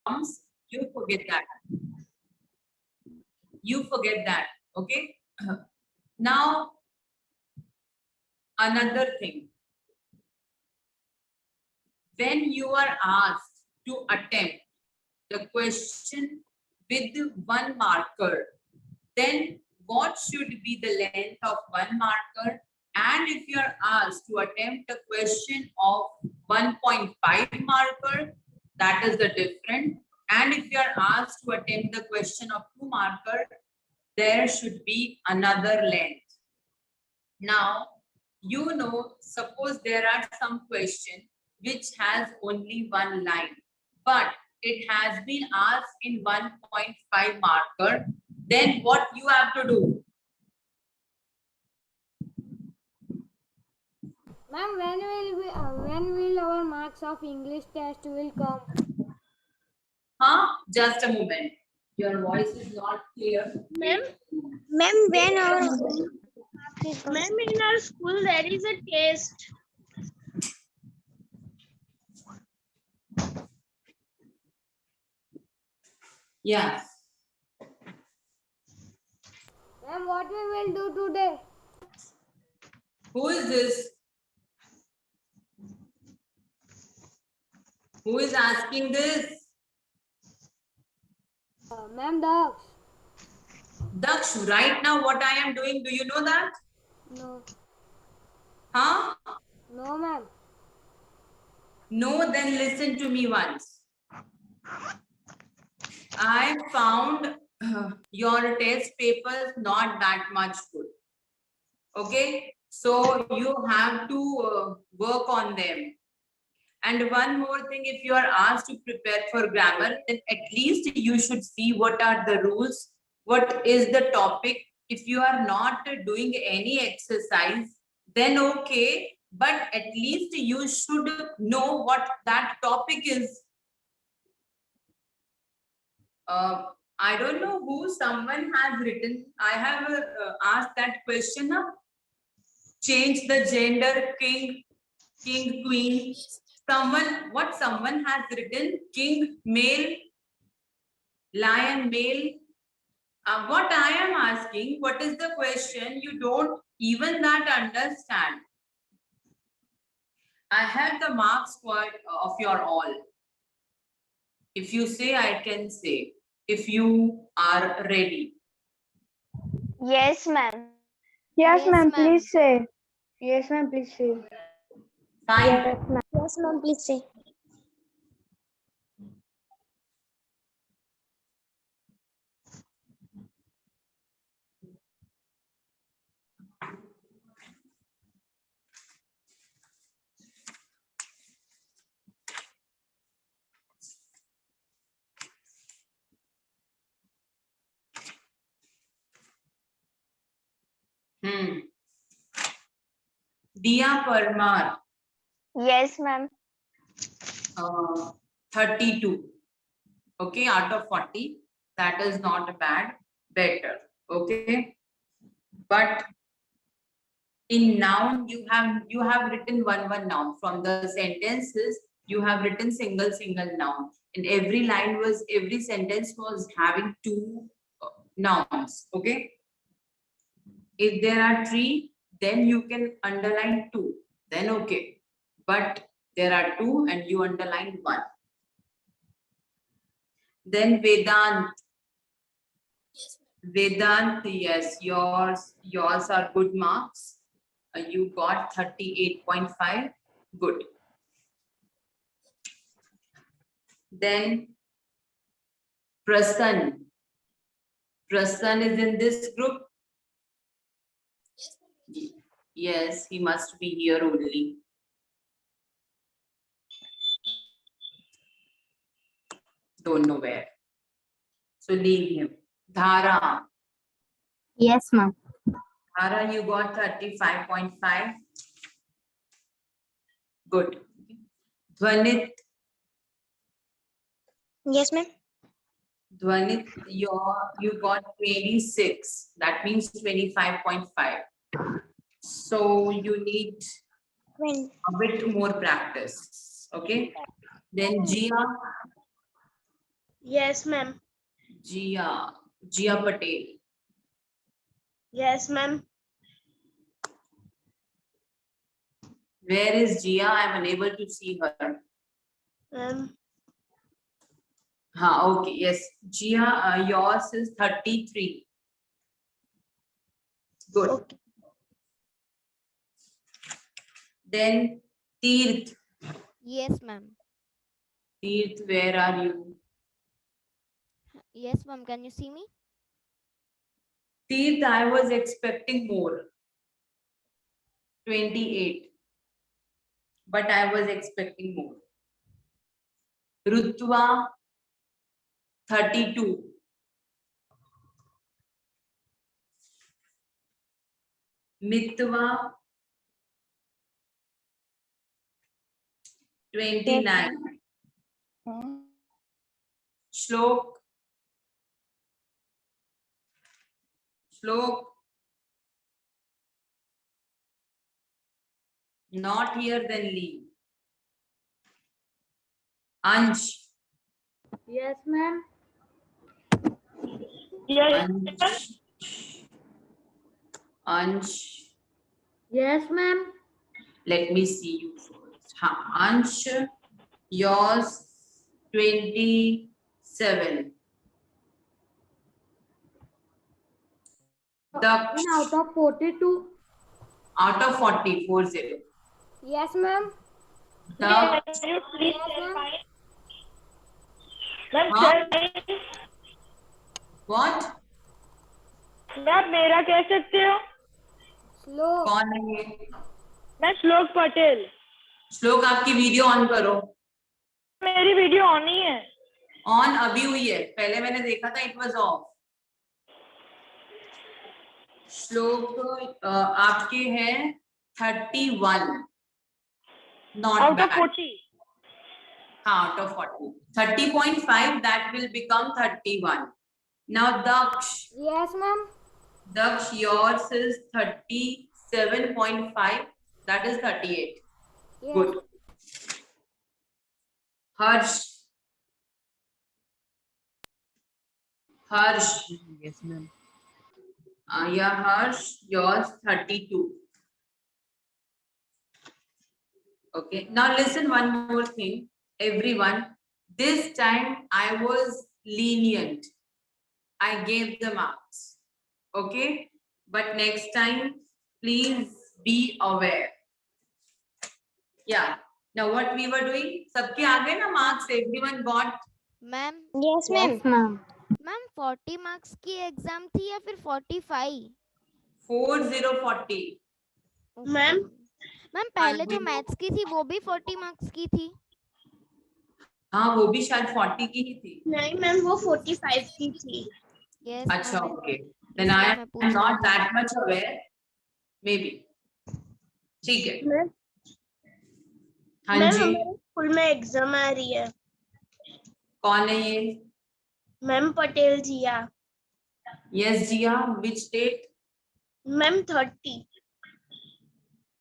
comes, you forget that. You forget that. Okay. Now, another thing. When you are asked to attempt the question with one marker, then what should be the length of one marker? And if you are asked to attempt a question of 1.5 marker, that is the different. And if you are asked to attempt the question of 2 marker, there should be another length. Now, you know, suppose there are some question which has only one line, but it has been asked in 1.5 marker, then what you have to do? Ma'am, when will our marks of English test will come? Just a moment. Your voice is not clear. Ma'am, When our ma'am, in our school there is a test. Yes. ma'am, what we will do today? Who is this? Who is asking this? Ma'am, Daksh. Daksh, right now what I am doing, do you know that? No. Huh? No, ma'am. No, then listen to me once. I found your test papers not that much good. Okay, so you have to work on them. And one more thing, if you are asked to prepare for grammar, then at least you should see what are the rules, what is the topic. If you are not doing any exercise, then okay, but at least you should know what that topic is. I don't know who someone has written. I have asked that question. Change the gender, king, queen. Someone has written king, male, lion, male. What I am asking, what is the question? You don't even that understand. I have the marks of your all. If you say, I can say. If you are ready. Yes, ma'am. Yes, Yes, ma'am, ma'am. please say. Yes, ma'am, please say. Fine. Yes, ma'am. Yes, ma'am, please say. Diya Parmar. Yes, ma'am. 32. Okay, out of 40. That is not bad. Better. Okay. But in noun, you have written one noun. From the sentences, you have written single noun. And every sentence was having 2 nouns. Okay. If there are 3, then you can underline 2. Then okay. But there are 2 and you underline 1. Then Vedant. Vedant, yes, yours are good marks. You got 38.5. Good. Then Prasan. Prasan is in this group. Yes, he must be here only. Don't know where. So leave him. Dhara. Yes, ma'am. Dhara, you got 35.5. Good. Dhvanit. Yes, ma'am. Dhvanit, you got 26. That means 25.5. So you need When? a bit more practice. Okay. Then Gia. Yes, ma'am. Jia Patel. Yes, ma'am. Where is Jia? I am unable to see her. Ma'am. Okay, yes. Jia, yours is 33. Good. Okay. Then Teerth. Yes, ma'am. Teerth, where are you? Yes, ma'am. Can you see me? Teerth, I was expecting more. 28. But I was expecting more. Rutva, 32. Mitwa, 29. Shlok, not here, then leave. Ansh, Yes, ma'am. Yes. Ansh, Yes, ma'am. let me see you first. Ansh, yours 27. Daksh, Out of 42. out of 40, 40. Yes, ma'am. Daksh, Can you please Yes, tell ma'am. mine? Ma'am, Huh? sir, what? आप मेरा कह सकते हो? Slow. कौन है ये? मैं श्लोक पटेल. श्लोक, आपकी वीडियो ऑन करो. मेरी वीडियो ऑन ही है. ऑन अभी हुई है, पहले मैंने देखा था इट वाज ऑफ. श्लोक आपके हैं 31. Not out of bad. 40. Out of 40. 30.5, that will become 31. Now Daksh, Yes, ma'am. yours is 37.5, that is 38. Yes. Good. Harsh. Yes, ma'am. Yeah, Harsh, yours 32. Okay, now listen one more thing, everyone. This time I was lenient. I gave the marks. Okay, but next time, please be aware. Yeah. Now what we were doing? सबके आ गए ना marks? Everyone got? Ma'am Yes, ma'am. Ma'am 40 marks की exam थी या फिर 45? 4040. Ma'am. Ma'am पहले जो maths की थी वो भी 40 मार्क्स की थी. हाँ, वो भी शायद 40 की ही थी. नहीं मैम, वो 45 की थी. यस अच्छा, मैम. okay. Then I मैं am पूछ not रही थी. that much aware. Maybe. ठीक है. मैम, हाँ मैम जी. हमारे स्कूल में एग्जाम आ रही है. कौन है ये? Ma'am Patel Jia. Yes, Jia. Which date? Ma'am 30.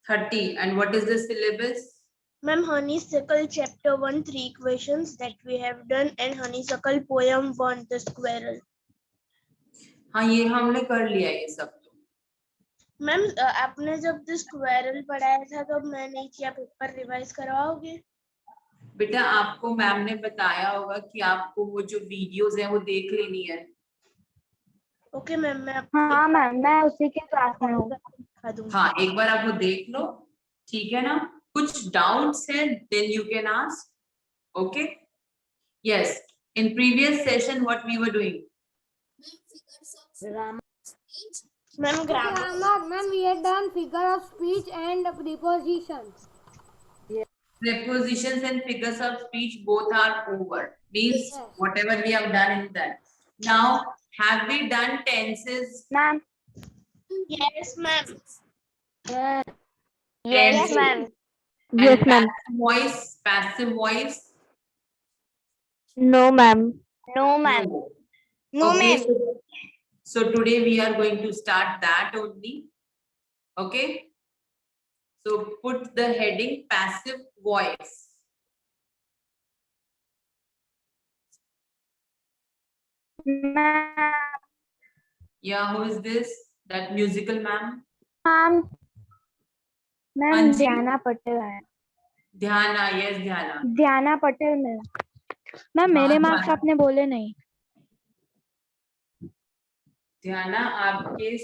30. And what is the syllabus? Ma'am, honeysuckle chapter 1 3 equations that we have done and honeysuckle poem 1 the squirrel. हाँ, ये हमने कर लिया ये सब तो. मैम आपने जब द स्क्वायरल पढ़ाया था तो मैं नहीं किया, पेपर रिवाइज करवाओगे? बेटा आपको मैम ने बताया होगा कि आपको वो जो वीडियोस हैं वो देख लेनी है. ओके मैम, मैं हाँ मैम, मैं उसी के क्लास में हूँ. दिखा दूंगी. हाँ, एक बार आप वो देख लो. ठीक है ना? कुछ डाउट्स है then you can ask. Okay? Yes. In previous session what we were doing? Ma'am grammar. Ma'am, we had done figure of speech and prepositions. Prepositions and figures of speech both are over. Means Yes. whatever we have done in that. Now, have we done tenses? Ma'am. Yes ma'am. Yes, ma'am. And Yes, ma'am. passive voice? No, ma'am. No, ma'am. No. No, Okay, ma'am. so today we are going to start that only. Okay. So put the heading passive voice. Ma'am Yeah, who is this? That musical ma'am? Ma'am हाँ जी। ध्याना पटेल है। ध्याना, yes ध्याना। ध्याना Patel ma'am. Ma'am हाँ, मेरे marks ध्याना। आपने बोले नहीं। ध्याना आपके,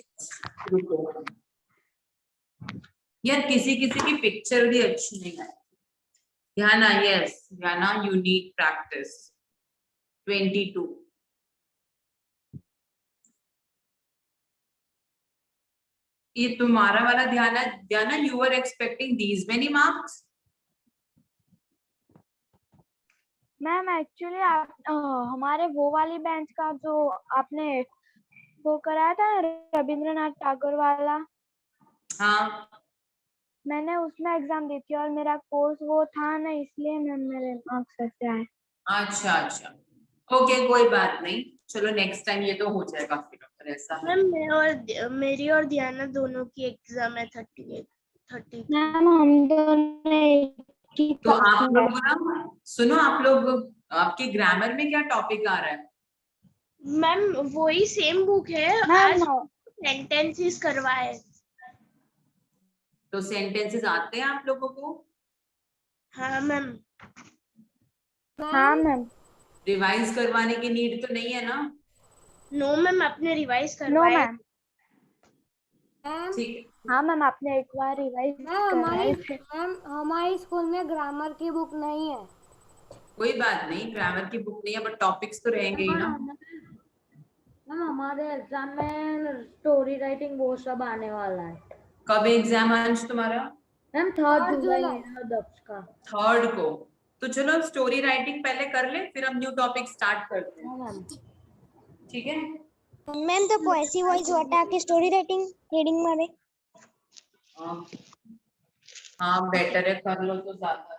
रुको यार, किसी किसी की पिक्चर भी अच्छी नहीं है। ध्याना, यस ध्याना, यू नीड प्रैक्टिस। 22। ये तुम्हारा वाला Dhyana, Dhyana you are expecting these many marks? Ma'am actually आप हमारे वो वाली बेंच का जो आपने वो कराया था रविंद्रनाथ टैगोर वाला, हाँ, मैंने उसमें एग्जाम दी थी और मेरा कोर्स वो था ना, इसलिए मैम मेरे मार्क्स ऐसे आए। अच्छा अच्छा, ओके कोई बात नहीं, चलो नेक्स्ट टाइम ये तो हो जाएगा फिर, अगर ऐसा है। मैम मेरी और ध्याना दोनों की एग्जाम है 30। मैम हम दोनों एक ही तो आप क्लास में लोग ना सुनो, आप लोग, आपके ग्रामर में क्या टॉपिक आ रहा है? मैम वही सेम बुक है, आज मैम सेंटेंसेस करवाए। तो सेंटेंसेस आते हैं आप लोगों को? हाँ मैम। हाँ मैम। रिवाइज करवाने की नीड तो नहीं है ना? नो मैम, आपने रिवाइज नो करवाए। मैम। मैम ठीक है, हाँ मैम आपने एक बार रिवाइज कराए थे। मैम हमारे स्कूल में ग्रामर की बुक नहीं है। कोई बात नहीं, ग्रामर की बुक नहीं है, बट टॉपिक्स तो रहेंगे ही ना। मैम हमारे एग्जाम में स्टोरी राइटिंग वो सब आने वाला है। कब एग्जाम अंश तुम्हारा? मैम 3 जुलाई है दक्ष का। 3rd को। तो चलो स्टोरी राइटिंग पहले कर ले, फिर हम न्यू टॉपिक स्टार्ट करते हैं, हाँ मैम। ठीक है? मैम तो पोएसी वॉइस हटा के स्टोरी राइटिंग रीडिंग मारे। हाँ बेटर है, कर लो तो ज्यादा अच्छा।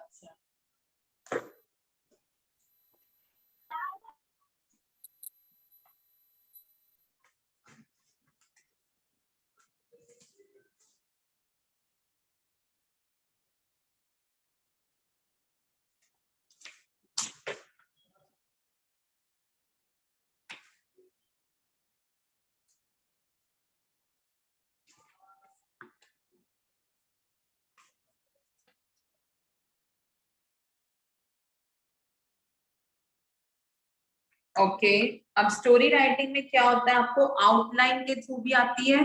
ओके, अब स्टोरी राइटिंग में क्या होता है, आपको आउटलाइन के थ्रू भी आती है,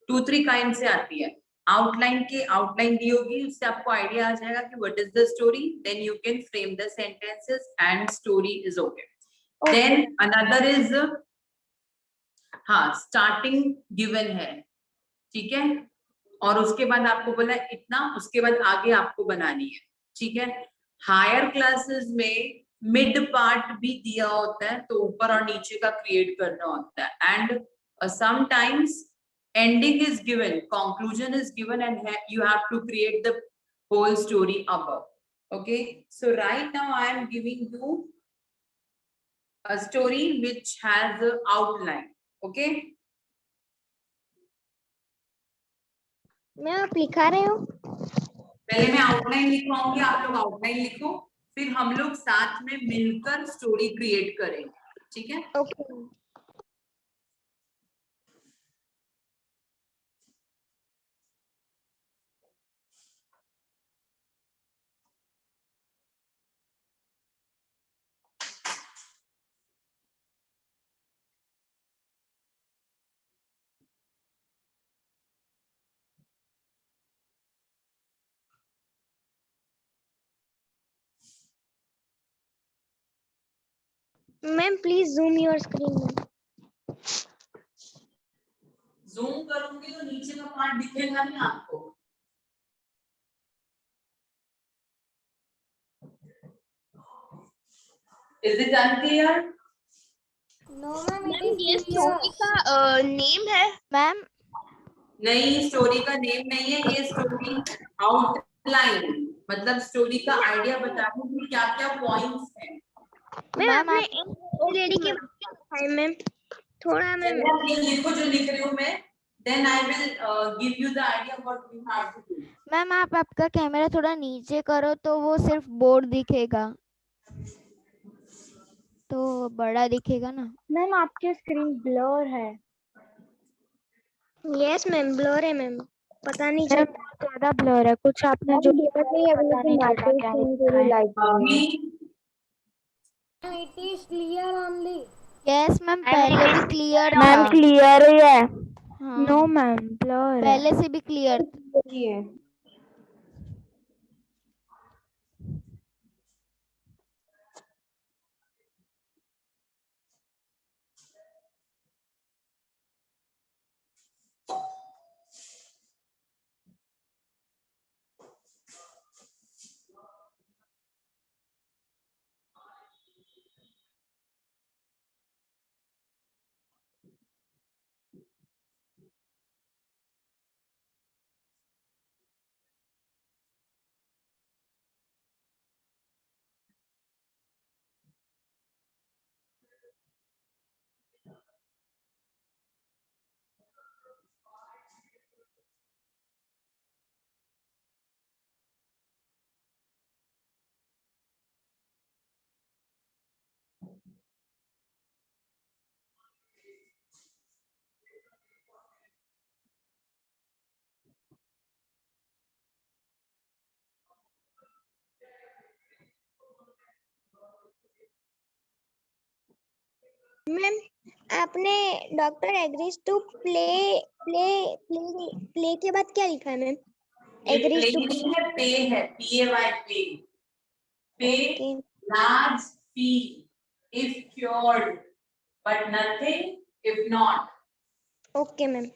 2-3 काइंड से आती है। आउटलाइन दी होगी, उससे आपको आइडिया आ जाएगा कि what is the story, then you can frame the sentences and story is okay. Then another is, हाँ स्टार्टिंग गिवन है, ठीक है, और उसके बाद आपको बोला इतना, उसके बाद आगे आपको बनानी है, ठीक है। हायर क्लासेस में मिड पार्ट भी दिया होता है, तो ऊपर और नीचे का क्रिएट करना होता है, and sometimes ending is given, conclusion is given, and you have to create the whole story above. Okay, so right now I am giving you a story which has a outline. Okay, ma'am आप लिखा रहे हो? पहले मैं outline लिखवाऊंगी, आप लोग outline लिखो, फिर हम लोग साथ में मिलकर स्टोरी क्रिएट करेंगे, ठीक है? Okay. Ma'am please zoom your screen ma'am. Zoom करूंगी तो नीचे का पार्ट दिखेगा नहीं आपको। Is it unclear? No ma'am it ma'am ये इज स्टोरी का नेम है। मैम नहीं, स्टोरी का नेम नहीं है, ये स्टोरी आउटलाइन, मतलब स्टोरी का आइडिया बताने की क्या क्या पॉइंट्स हैं। मैम मैम आपने आप लेडी के बारे में मैम थोड़ा मैम। पहले आप ये लिखो जो लिख रही हूँ मैं, then I will give you the idea what you have to do. Ma'am आप आपका कैमरा थोड़ा नीचे करो तो वो सिर्फ बोर्ड दिखेगा, तो बड़ा दिखेगा ना। मैम आपकी स्क्रीन ब्लर है। यस मैम, ब्लर है मैम, पता नहीं मैम चल ज्यादा ब्लर है, कुछ आपने जो दिक्कत नहीं है, पता नहीं चल रहा क्या लिखा है। अभी It is clear only. Yes ma'am, पहले भी क्लियर मैम था। क्लियर ही है। हाँ, नो मैम ब्लर है। पहले से भी क्लियर। मैम, आपने doctor agrees to play play play play के बाद क्या लिखा है मैम? ये एग्रीज play टू नहीं है, पे है, PAY पे। Pay okay large fee if cured, but nothing if not. Okay ma'am.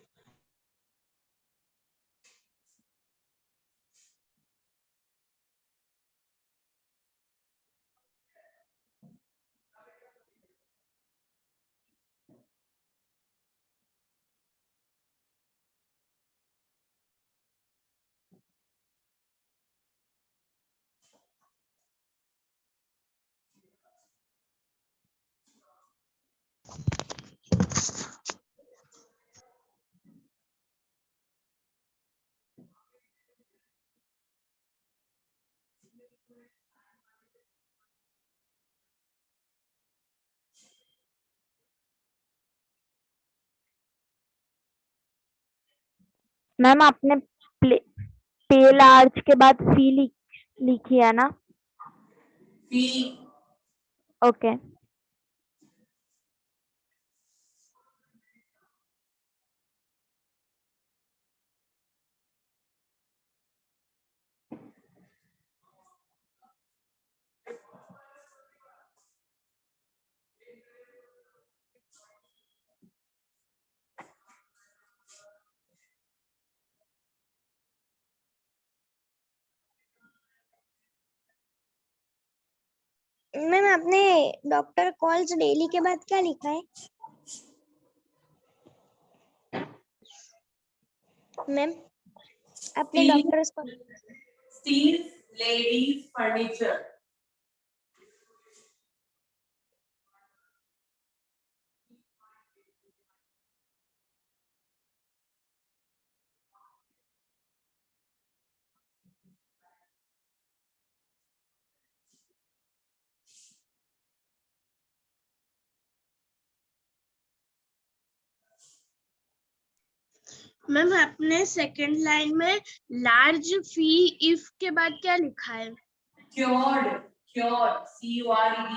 Ma'am आपने पे लार्ज के बाद सी लिखी है ना? Fee okay. मैम आपने डॉक्टर कॉल्स डेली के बाद क्या लिखा है मैम? आपने Steel, doctor Steel's ladies furniture. Ma'am आपने सेकंड लाइन में लार्ज फी इफ के बाद क्या लिखा है? Cured, cured, CURED.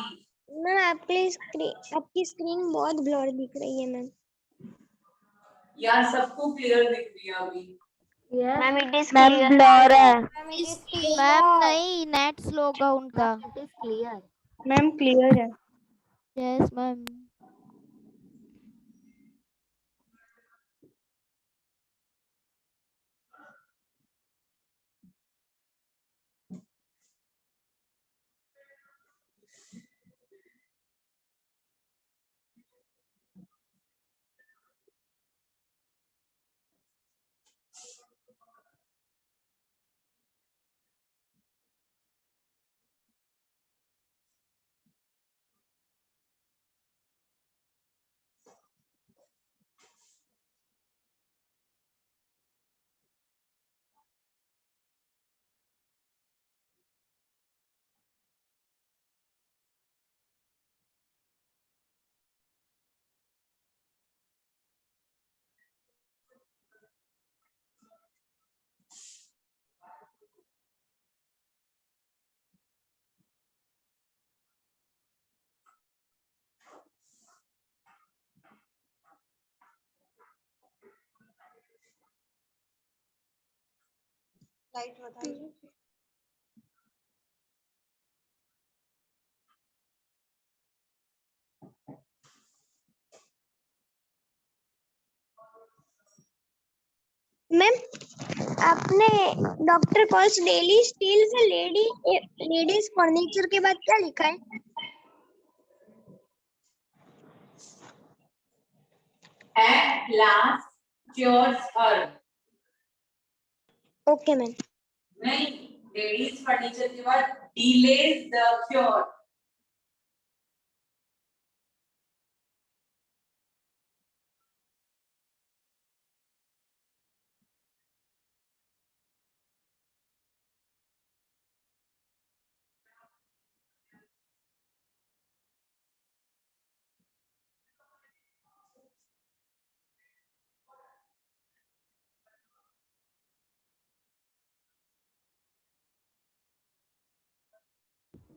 मैम आपकी स्क्रीन बहुत ब्लर दिख रही है मैम। यार सबको क्लियर दिख रही है अभी। Yes. Ma'am it is ma'am blur है। मैम नहीं, नेट स्लो होगा उनका। It is clear. Ma'am clear है। Yes ma'am. लाइट बताइए। मैम आपने doctor calls daily steals ladies furniture के बाद क्या लिखा है? At last cures her. Okay ma'am. नहीं, लेडीज फर्नीचर के बाद delays the cure.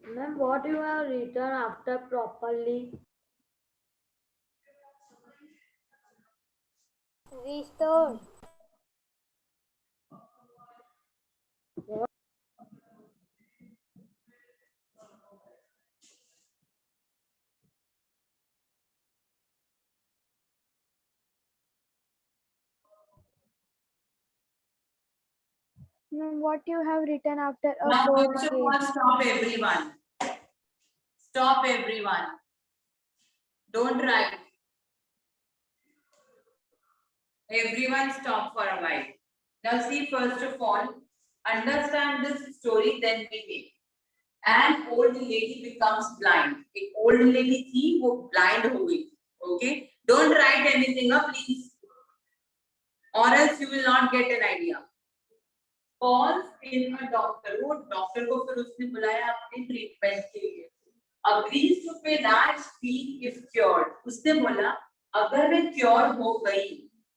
Ma'am, what you have written after properly? Restored. Ma'am, what you have written after a Now, court first of case? all, stop everyone. Stop everyone. Don't write. Everyone stop for a while. Now see, first of all, understand this story, then we will. An old lady becomes blind. एक old lady थी, वो blind हो गई. Okay? Don't write anything up, please. Or else you will not get an idea. Calls in a doctor. वो doctor को फिर उसने बुलाया अपने ट्रीटमेंट के लिए. Agrees to pay large fee if cured. उसने बोला अगर मैं क्योर हो गई,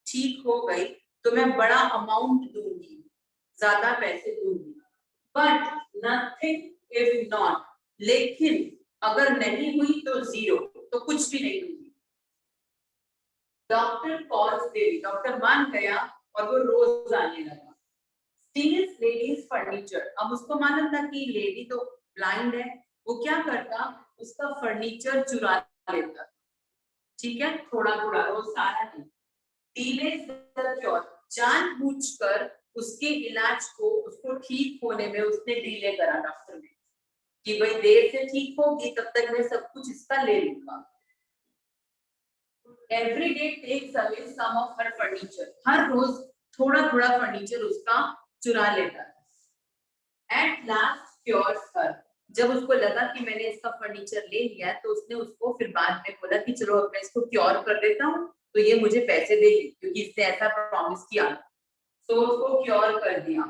ठीक हो गई, तो मैं बड़ा अमाउंट दूंगी, ज्यादा पैसे दूंगी. But nothing if not. लेकिन अगर नहीं हुई तो जीरो, तो कुछ भी नहीं दूंगी. Doctor calls daily. डॉक्टर मान गया और वो रोज आने लगा. Steals ladies furniture. अब उसको मालूम था कि लेडी तो ब्लाइंड है, वो क्या करता, उसका फर्नीचर चुरा लेता. ठीक है, थोड़ा थोड़ा, रोज सारा नहीं. Delays the cure. जानबूझकर उसके इलाज को, उसको ठीक होने में उसने डिले करा डॉक्टर ने, कि भाई देर से ठीक होगी तब तक मैं सब कुछ इसका ले लूंगा. Every day takes away some of her furniture. हर रोज थोड़ा थोड़ा फर्नीचर उसका चुरा लेता है. At last cures her. जब उसको लगा कि मैंने इसका फर्नीचर ले लिया, तो उसने उसको फिर बाद में बोला कि चलो अब मैं इसको क्योर कर देता हूँ, तो ये मुझे पैसे देगी, क्योंकि इसने ऐसा प्रॉमिस किया. तो उसको क्योर कर दिया.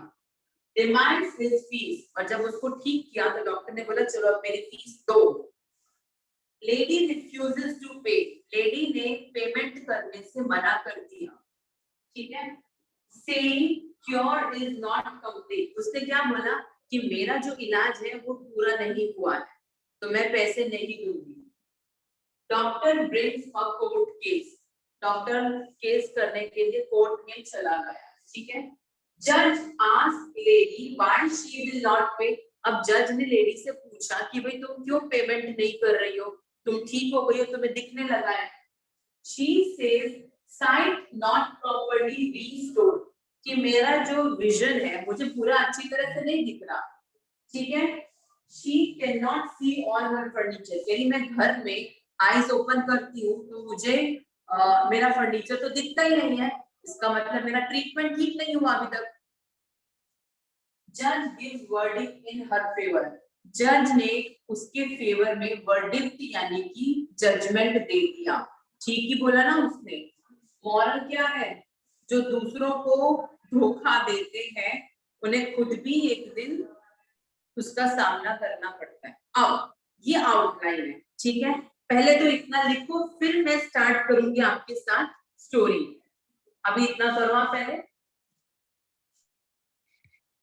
Demands his fees. और जब उसको ठीक किया तो डॉक्टर ने बोला चलो अब मेरी फीस दो. लेडी रिफ्यूजेस टू पे. लेडी ने पेमेंट करने से मना कर दिया. ठीक है. Saying cure is not complete. उसने क्या बोला कि मेरा जो इलाज है वो पूरा नहीं हुआ है, तो मैं पैसे नहीं दूंगी. Doctor brings a court case. Doctor case करने के लिए कोर्ट में चला गया. ठीक है. जज ask lady why she will not पे. अब जज ने लेडी से पूछा कि भाई तुम क्यों पेमेंट नहीं कर रही हो, तुम ठीक हो गई हो, तुम्हें दिखने लगा है. She says site not properly restored. कि मेरा जो विजन है मुझे पूरा अच्छी तरह से नहीं दिख रहा. ठीक है. She cannot see all her furniture. यानी मैं घर में आईज ओपन करती हूँ तो मुझे मेरा फर्नीचर तो दिखता ही नहीं है. इसका मतलब मेरा ट्रीटमेंट ठीक नहीं हुआ अभी तक. जज गिव्स वर्डिक्ट इन हर फेवर. जज ने उसके फेवर में वर्डिक्ट यानी कि जजमेंट दे दिया. ठीक ही बोला ना उसने. मॉरल क्या है, जो दूसरों को धोखा देते हैं उन्हें खुद भी एक दिन उसका सामना करना पड़ता है. अब ये आउटलाइन है. ठीक है. पहले तो इतना लिखो, फिर मैं स्टार्ट करूंगी आपके साथ स्टोरी. अभी इतना करो आप पहले.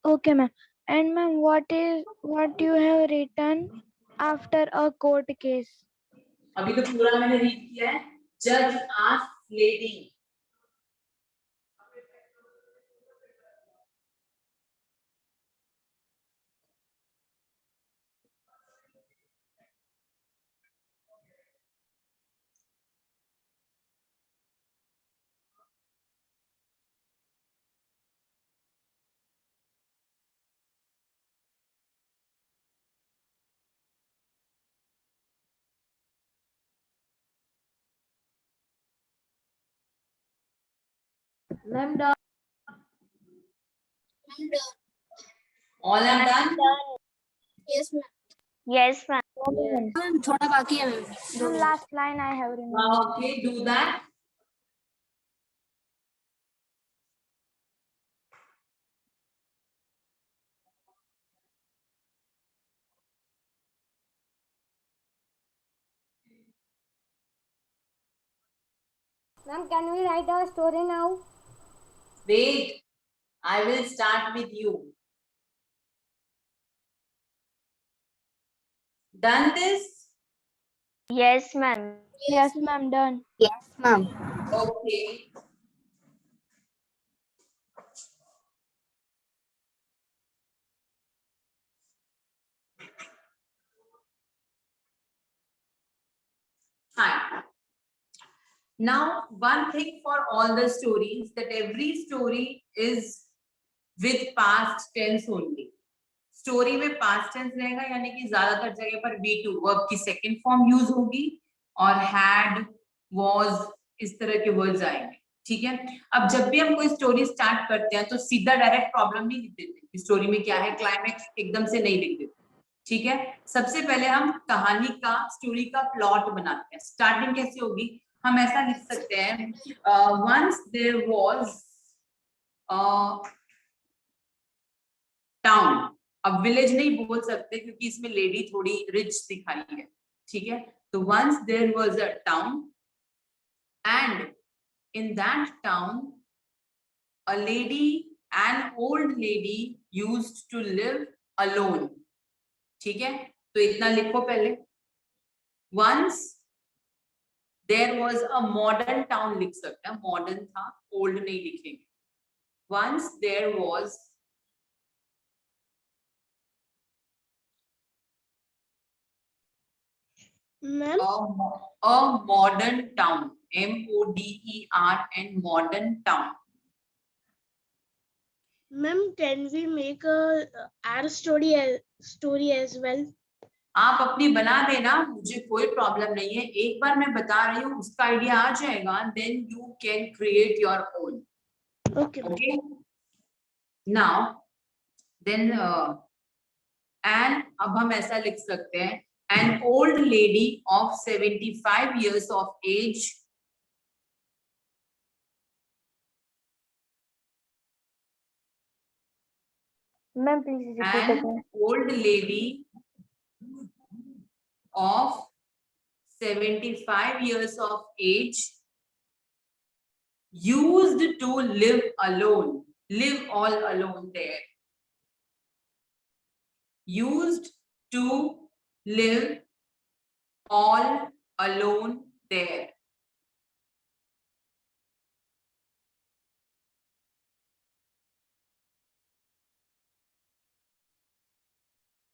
Okay, ma'am. And ma'am, what you have written after a court case? अभी तो पूरा मैंने रीड किया है. जज ask lady. Ma'am done. All are done? Yes, ma'am. थोड़ा बाकी है ma'am. One last line I have remembered. Okay, do that. Ma'am, can we write our story now? Wait, I will start with you. Done this? Yes, ma'am. Yes, ma'am, done. Yes, ma'am. Okay. Fine. Now, one thing for all the stories, that every story is with past tense only. Story में past tense रहेगा, यानी कि ज्यादातर जगह पर B to verb की second form use होगी और हैड, वाज, इस तरह के वर्ड्स आएंगे. ठीक है. अब जब भी हम कोई स्टोरी स्टार्ट करते हैं तो सीधा डायरेक्ट प्रॉब्लम नहीं लिख देते, स्टोरी में क्या है, क्लाइमेक्स एकदम से नहीं लिख देते. ठीक है. सबसे पहले हम कहानी का, स्टोरी का प्लॉट बनाते हैं. स्टार्टिंग कैसे होगी, हम ऐसा लिख सकते हैं, वंस देयर वाज टाउन. अब विलेज नहीं बोल सकते क्योंकि इसमें लेडी थोड़ी रिच दिखाई है. ठीक है. तो once there was a town and in that town a lady, an old lady used to live alone. ठीक है. तो इतना लिखो पहले. Once there was a modern town लिख सकते हैं, मॉडर्न था, ओल्ड नहीं लिखेंगे. Once there was Ma'am, a modern town, MODERN, modern town. ma'am, can we make a our story as well? आप अपनी बना देना, मुझे कोई प्रॉब्लम नहीं है. एक बार मैं बता रही हूँ, उसका आइडिया आ जाएगा, then you can create your own. Okay. Okay. Now then and, अब हम ऐसा लिख सकते हैं, an old lady of 75 years of age Ma'am, please repeat an again. old lady of 75 years of age used to live alone, live all alone there. Used to live all alone there.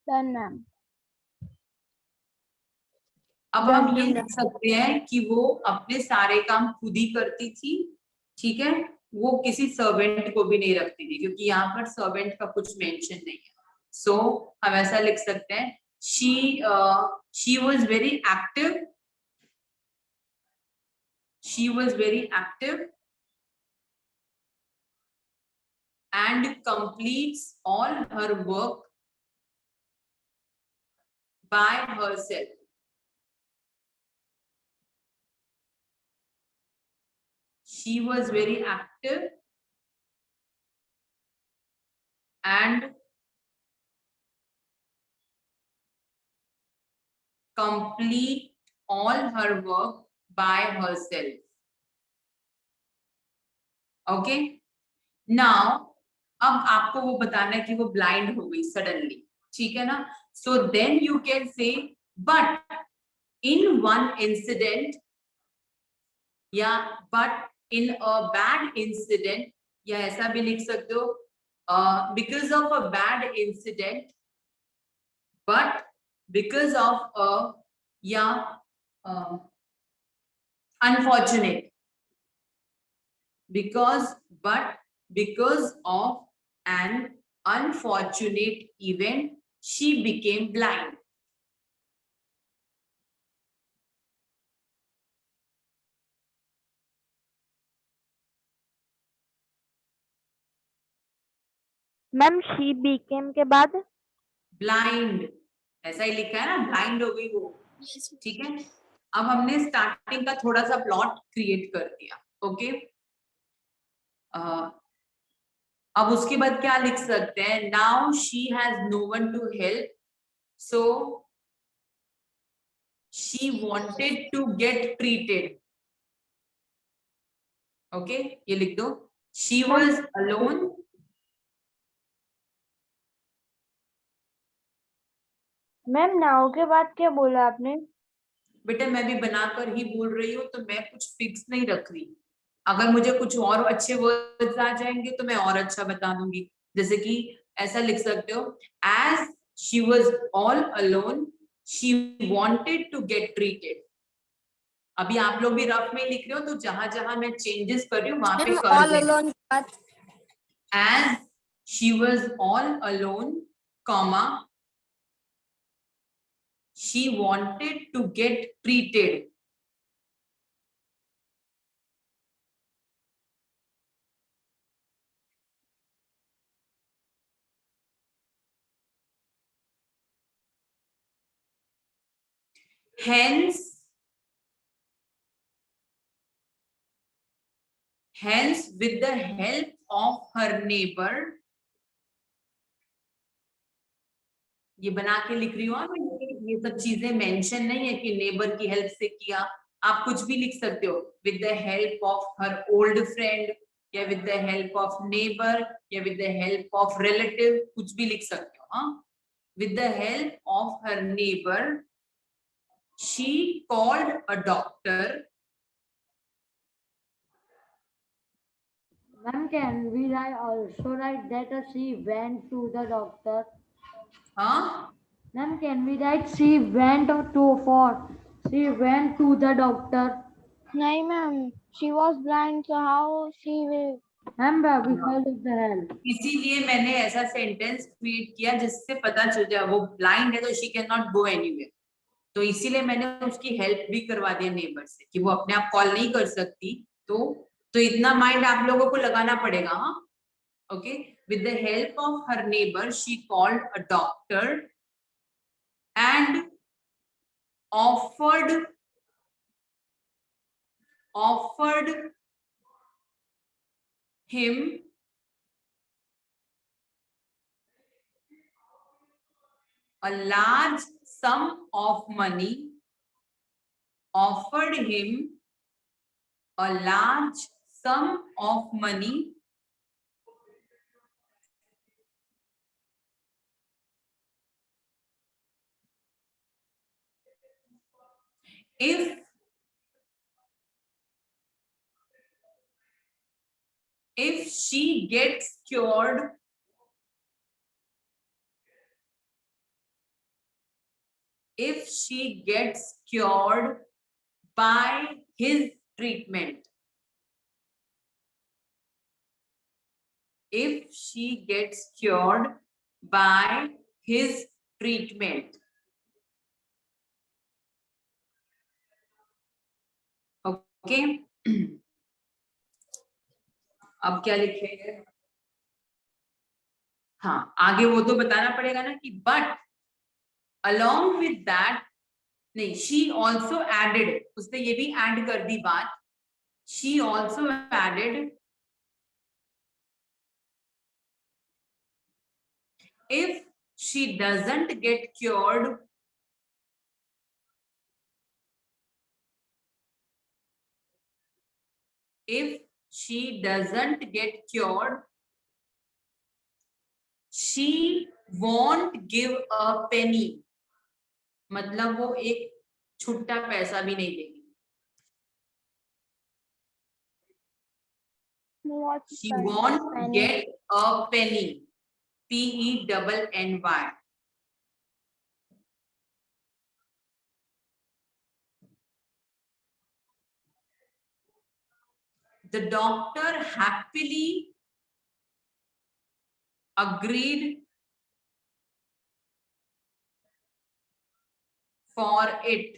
Done, ma'am. अब हम ये लिख सकते हैं कि वो अपने सारे काम खुद ही करती थी. ठीक है. वो किसी सर्वेंट को भी नहीं रखती थी, क्योंकि यहाँ पर सर्वेंट का कुछ मेंशन नहीं है. सो हम ऐसा लिख सकते हैं, she was very active. She was very active and completes all her work by herself. She was very active and complete all her work by herself. Okay. Now, अब आपको वो बताना है कि वो ब्लाइंड हो गई सडनली. ठीक है ना. So then you can say, but in one incident, या but in a bad incident, या ऐसा भी लिख सकते हो, because of a bad incident, but because of a, या unfortunate, because of an unfortunate event she became blind. Ma'am she Beckham के बाद ब्लाइंड, ऐसा ही लिखा है ना, ब्लाइंड हो गई वो। ठीक है, अब हमने स्टार्टिंग का थोड़ा सा प्लॉट क्रिएट कर दिया। ओके, अब उसके बाद क्या लिख सकते हैं, now she has no one to help, so she wanted to get treated. Okay, ये लिख दो, she was alone, ma'am now के बाद क्या बोला आपने? बेटा मैं भी बनाकर ही बोल रही हूँ, तो मैं कुछ फिक्स नहीं रख रही। अगर मुझे कुछ और अच्छे वर्ड्स आ जाएंगे तो मैं और अच्छा बता दूंगी। जैसे कि ऐसा लिख सकते हो, as she was all alone she wanted to get treated. अभी आप लोग भी रफ में लिख रहे हो, तो जहां जहां मैं चेंजेस कर रही हूँ वहां पे कर देना। As she was all alone, comma, she wanted to get treated. Hence, with the help of her neighbor, ये बना के लिख रही हूँ ये सब चीजें मेंशन नहीं है कि नेबर की हेल्प से किया। आप कुछ भी लिख सकते हो, with the help of her old friend, या with the help of neighbour, या with the help of relative, कुछ भी लिख सकते हो। हाँ, with the help of her neighbour she called a doctor. Ma'am, can we also write that she went to the doctor? हाँ, Ma'am, can we write she went she went to the doctor? नहीं ma'am, she was blind so how she will. Ma'am, because of the help. इसीलिए मैंने ऐसा sentence create किया जिससे पता चल जाए वो ब्लाइंड है तो she can not go anywhere. तो इसीलिए मैंने उसकी हेल्प भी करवा दिया नेबर से कि वो अपने आप कॉल नहीं कर सकती। तो इतना माइंड आप लोगों को लगाना पड़ेगा। हाँ, okay, with the help of her neighbour she called a doctor and offered him a large sum of money, offered him a large sum of money if she gets cured by his treatment. If she gets cured by his treatment. Okay, अब क्या लिखेंगे? हाँ, आगे वो तो बताना पड़ेगा ना कि बट along with that, नहीं, she also added, उसने ये भी ऐड कर दी बात, she also added if she doesn't get cured she won't give a penny, मतलब वो एक छुट्टा पैसा भी नहीं देगी। She won't get a penny, penny. The doctor happily agreed for it.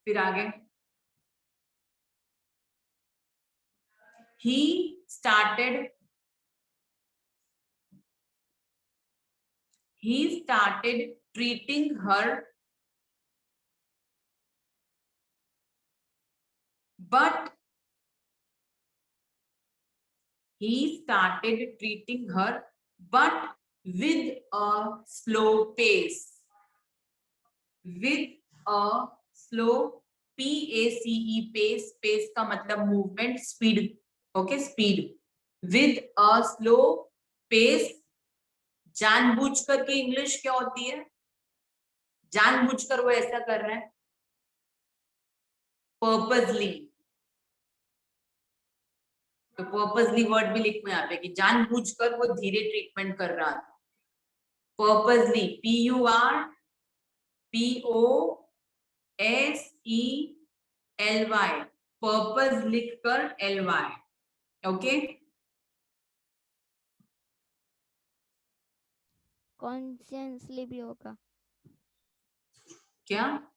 फिर आगे, he started treating her, but with a slow pace. With a slow, PACE, pace, pace का मतलब movement, speed, okay, speed. With a slow pace. जानबूझकर की English क्या होती है? जानबूझकर वो ऐसा कर रहा है, पर्पसली। तो पर्पसली वर्ड भी लिखो यहाँ पे कि जानबूझकर वो धीरे ट्रीटमेंट कर रहा था। पर्पसली, PURPOSELY, पर्पस लिखकर LY, ओके। कॉन्शियसली भी होगा। क्या?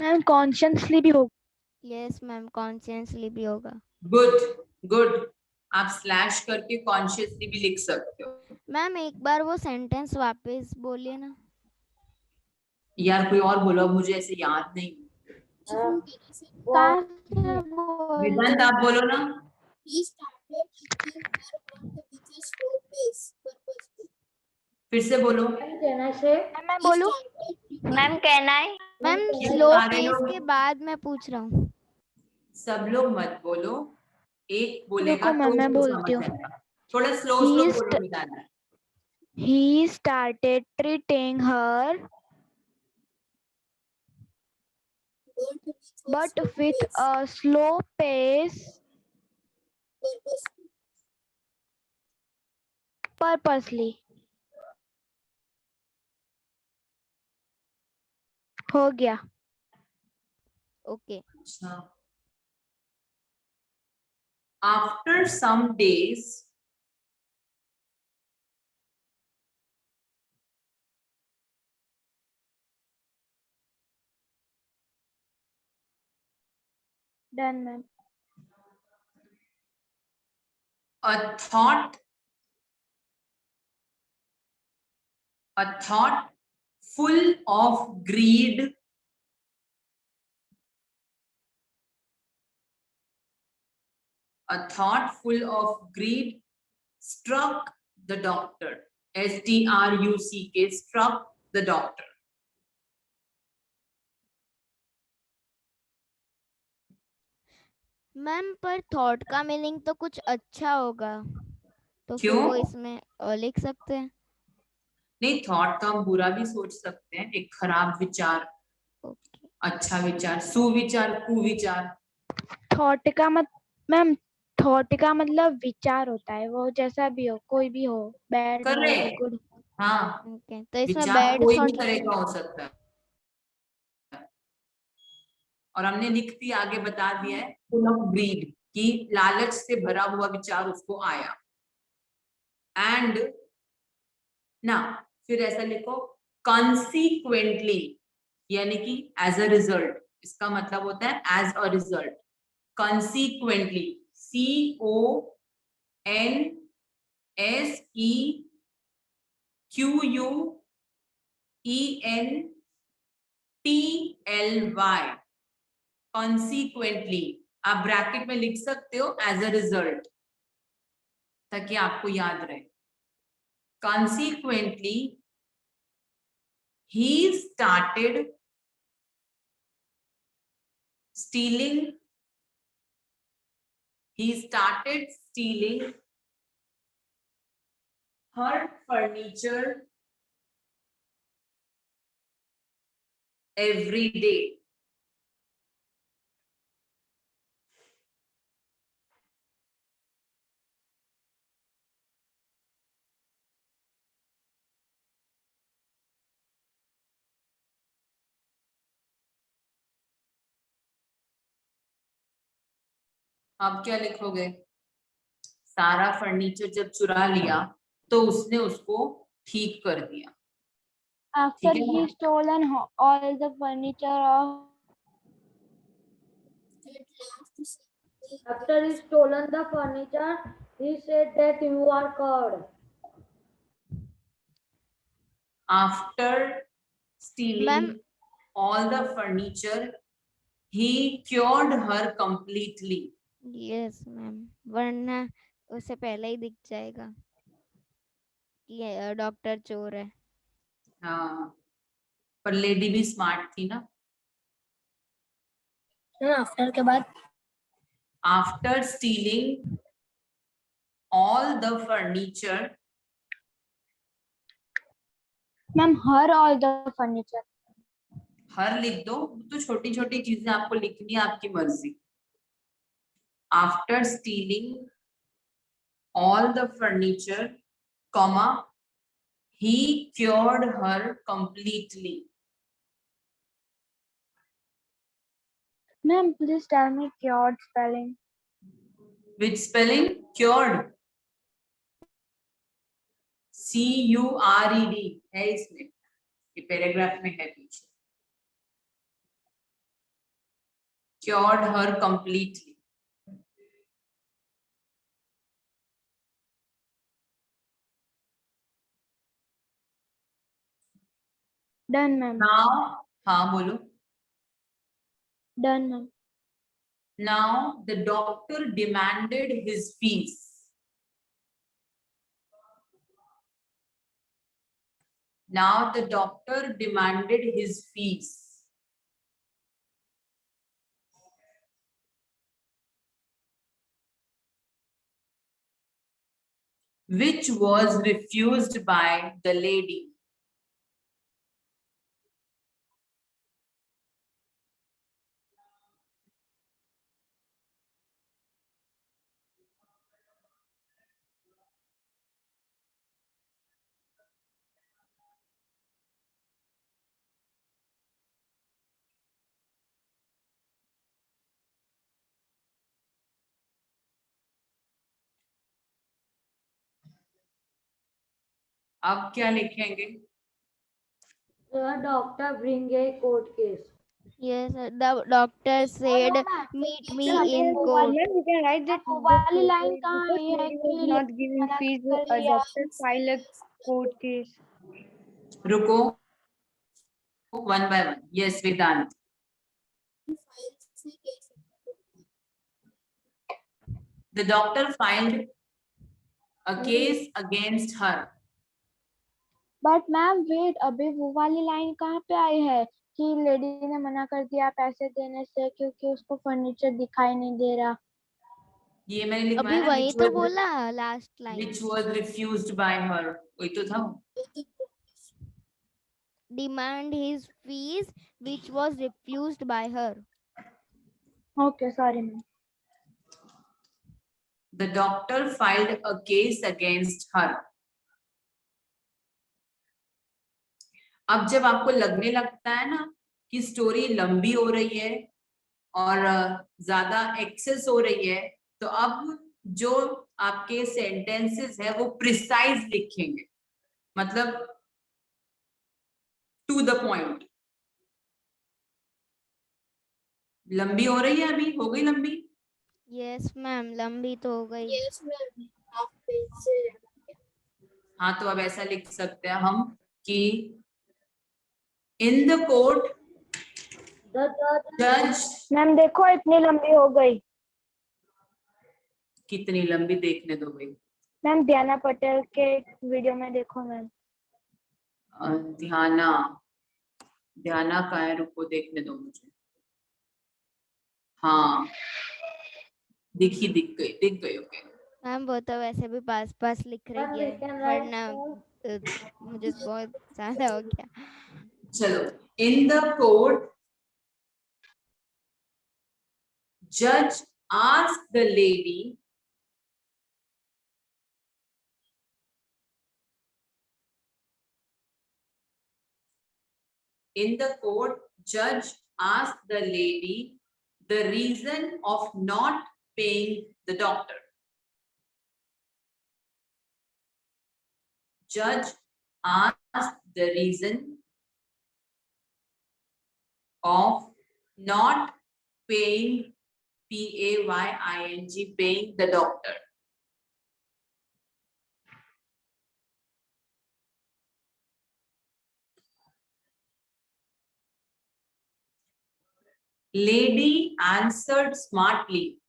मैम कॉन्शियसली भी होगा। यस मैम, कॉन्शियसली भी होगा। गुड गुड, आप स्लैश करके कॉन्शियसली भी लिख सकते हो। मैम एक बार वो सेंटेंस वापस बोलिए ना। यार कोई और बोलो, मुझे ऐसे याद नहीं। कहाँ से बोल वेदांत आप बोलो ना। फिर से बोलो। कहना से मैं बोलूं? मैम कहना है मैम ये स्लो सारे पेस लोग- के बाद मैं पूछ रहा हूँ। सब लोग मत बोलो, एक बोलेगा रुको तो मैम, मैं उसको बोलती समझ हूँ। आएगा। थोड़ा स्लो He स्लो is बोलो वेदांत। He started treating her, but with a slow pace, purposely. हो गया। ओके। अच्छा, after some days done ma'am. a thought full of greed struck the doctor. STRUCK, struck the doctor. Ma'am पर thought का meaning तो कुछ अच्छा होगा, तो फिर क्यों? वो इसमें लिख सकते हैं। नहीं, थॉट तो हम बुरा भी सोच सकते हैं, एक खराब विचार, ओके। अच्छा विचार, सुविचार, कुविचार। थॉट का मैम थॉट का मतलब विचार होता है, वो जैसा भी हो, कोई भी हो, बैड हो Correct. गुड। हाँ, ओके, तो इसमें विचार बैड कोई भी थॉट तरह का हो सकता है। और हमने लिख दिया, आगे बता दिया है, फुल ऑफ ग्रीड, कि लालच से भरा हुआ विचार उसको आया। एंड ना, फिर ऐसा लिखो, कॉन्सिक्वेंटली, यानी कि एज अ रिजल्ट। इसका मतलब होता है as a result. Consequently, CONSEQUENTLY, consequently. आप ब्रैकेट में लिख सकते हो एज अ रिजल्ट, ताकि आपको याद रहे। Consequently, he started stealing her furniture every day. अब क्या लिखोगे? सारा फर्नीचर जब चुरा लिया तो उसने उसको ठीक कर दिया। After ठीक है he ना? stolen all the furniture of After he stolen the furniture, he said that you are coward. After stealing all the furniture, he cured her completely. Yes ma'am, वरना उसे पहले ही दिख जाएगा कि डॉक्टर चोर है। हाँ, पर लेडी भी स्मार्ट थी ना। आफ्टर के बाद After stealing all the furniture, ma'am her all the furniture. हर लिख दो, तो छोटी छोटी चीजें आपको लिखनी है, आपकी मर्जी। After stealing all the furniture, comma, he cured her completely. Ma'am, please tell me cured spelling. Which spelling? Cured. CURED है इसमें, ये पैराग्राफ में है पीछे। Cured her completely. Done, ma'am. Now, हाँ बोलो। Done, ma'am. Now the doctor demanded his fees. Now the doctor demanded his fees. Which was refused by the lady. अब क्या लिखेंगे? The doctor bring a court case. Yes, the doctor said meet me in court. Ma'am, you can write that वो वाली line कहाँ because ये है lady was कि not giving मना fees, कर a दिया? doctor file a court case. रुको, one by one. Yes, Vedant. The doctor filed a case against her. But ma'am wait, अभी वो वाली लाइन कहाँ पे आई है कि लेडी ने मना कर दिया पैसे देने से क्योंकि उसको फर्नीचर दिखाई नहीं दे रहा? ये मैंने लिखवाया अभी ना, वही तो बोला last line, which was refused by her. वही तो था। demand his fees which was refused by her. Okay, sorry ma'am. The doctor filed a case against her. अब जब आपको लगने लगता है ना कि स्टोरी लंबी हो रही है और ज्यादा एक्सेस हो रही है, तो अब जो आपके सेंटेंसेस है वो प्रिसाइज लिखेंगे, मतलब टू द पॉइंट। लंबी हो रही है, अभी हो गई लंबी। यस मैम, लंबी तो हो गई। हाँ, तो अब ऐसा लिख सकते हैं हम कि इन द कोर्ट The जज, मैम देखो इतनी लंबी हो गई। कितनी लंबी देखने दो भाई। मैम ध्याना पटेल के वीडियो में देखो मैम। ध्याना, ध्याना का है, रुको देखने दो मुझे। हाँ, दिख गई। ओके मैम वो तो वैसे भी पास पास लिख Ma'am, रही we है, can write वरना मुझे बहुत ज्यादा हो गया। चलो, इन द कोर्ट जज asked the lady in the court, judge asked the lady the reason of not paying the doctor. Judge asked the reason of not paying, paying, paying the doctor. Lady answered smartly.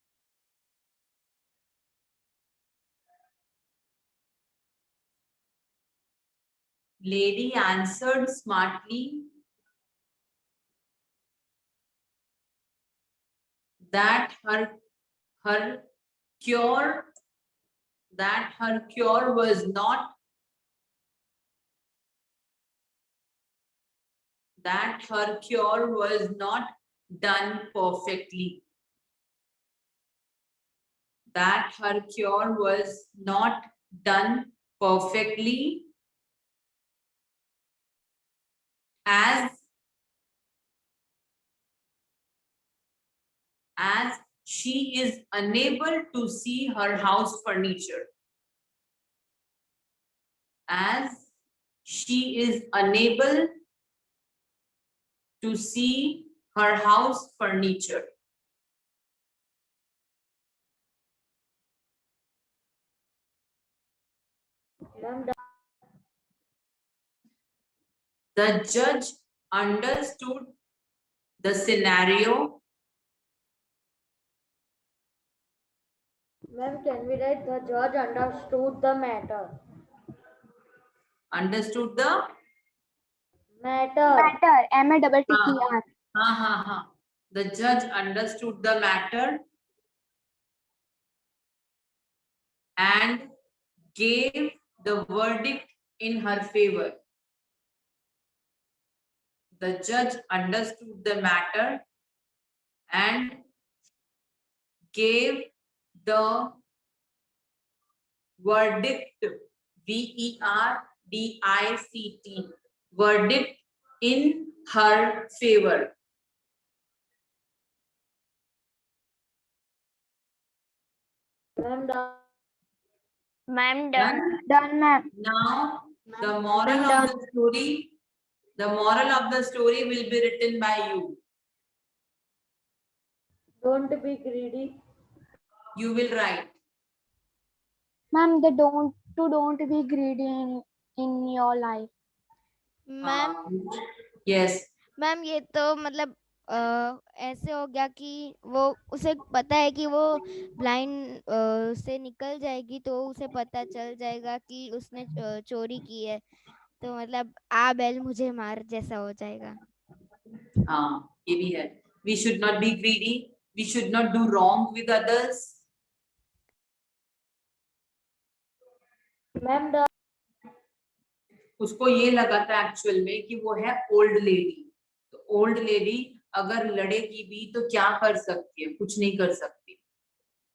Lady answered smartly that her cure was not done perfectly. That her cure was not done perfectly as she is unable to see her house furniture. As she is unable to see her house furniture. Ma'am, The judge understood the scenario. ma'am, can we write the judge understood the matter? Understood the Matter. Matter. MATTER. The judge understood the matter and gave the verdict in her favor. The judge understood the matter and gave the verdict, VERDICT, verdict in her favor. Ma'am, Ma'am, Done? Done, ma'am. Now, the moral of the story, will be written by you. don't be greedy. You will write. Ma'am, don't be greedy in your life. Ma'am Yes. Ma'am ये तो मतलब ऐसे हो गया कि वो उसे पता है कि वो ब्लाइंड से निकल जाएगी तो उसे पता चल जाएगा कि उसने चोरी की है, तो मतलब आ बैल मुझे मार जैसा हो जाएगा. हाँ, ये भी है. We should not be greedy. We should not do wrong with others. Ma'am, उसको ये लगा था एक्चुअल में कि वो है ओल्ड लेडी. तो ओल्ड लेडी अगर लड़ेगी भी तो क्या कर सकती है? कुछ नहीं कर सकती.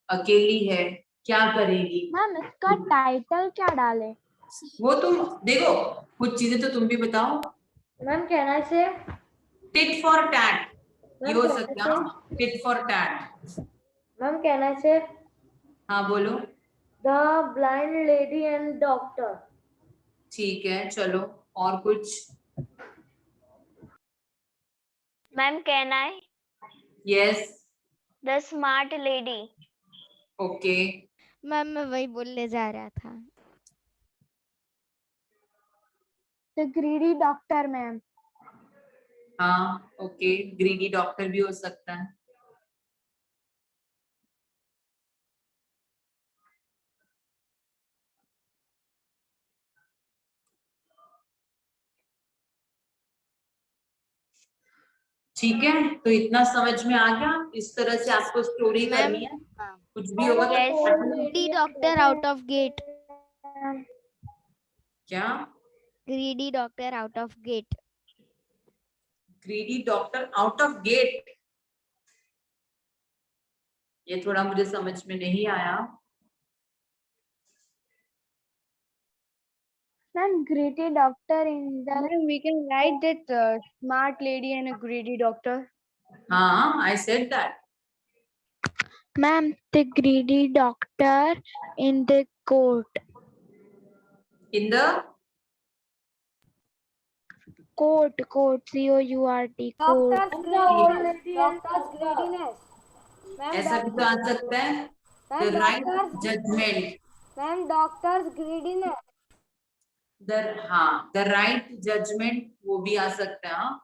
अकेली है, क्या करेगी? मैम इसका टाइटल क्या डाले? वो तुम देखो, कुछ चीजें तो तुम भी बताओ. ma'am, can I say? Tit for tat. ये Ma'am, हो can I सकता say? है tit for tat. Ma'am, can I say? हाँ बोलो. The blind lady and doctor. ठीक है, चलो और कुछ. Ma'am, can I? Yes. The smart lady. Okay. Ma'am मैं वही बोलने जा रहा था. The greedy doctor, ma'am. हाँ ओके, ग्रीडी डॉक्टर भी हो सकता है. ठीक है, तो इतना समझ में आ गया. इस तरह से आपको स्टोरी मैम करनी है. कुछ भी होगा तो Yes. Greedy doctor out of gate. क्या? Greedy doctor out of gate. Greedy doctor out of gate. ये थोड़ा मुझे समझ में नहीं आया. Ma'am, greedy doctor in the. Ma'am, we can write that smart lady and a greedy doctor. हाँ, I said that. Ma'am, the greedy doctor in the court. In the Court, COURT, court. Doctor's The old greediness. lady and Doctor's doctor. greediness. Ma'am, ऐसा भी तो आ सकता है, the ma'am, right doctor's judgment. ma'am, doctor's greediness. हाँ, the right judgment वो भी आ सकता है. हाँ,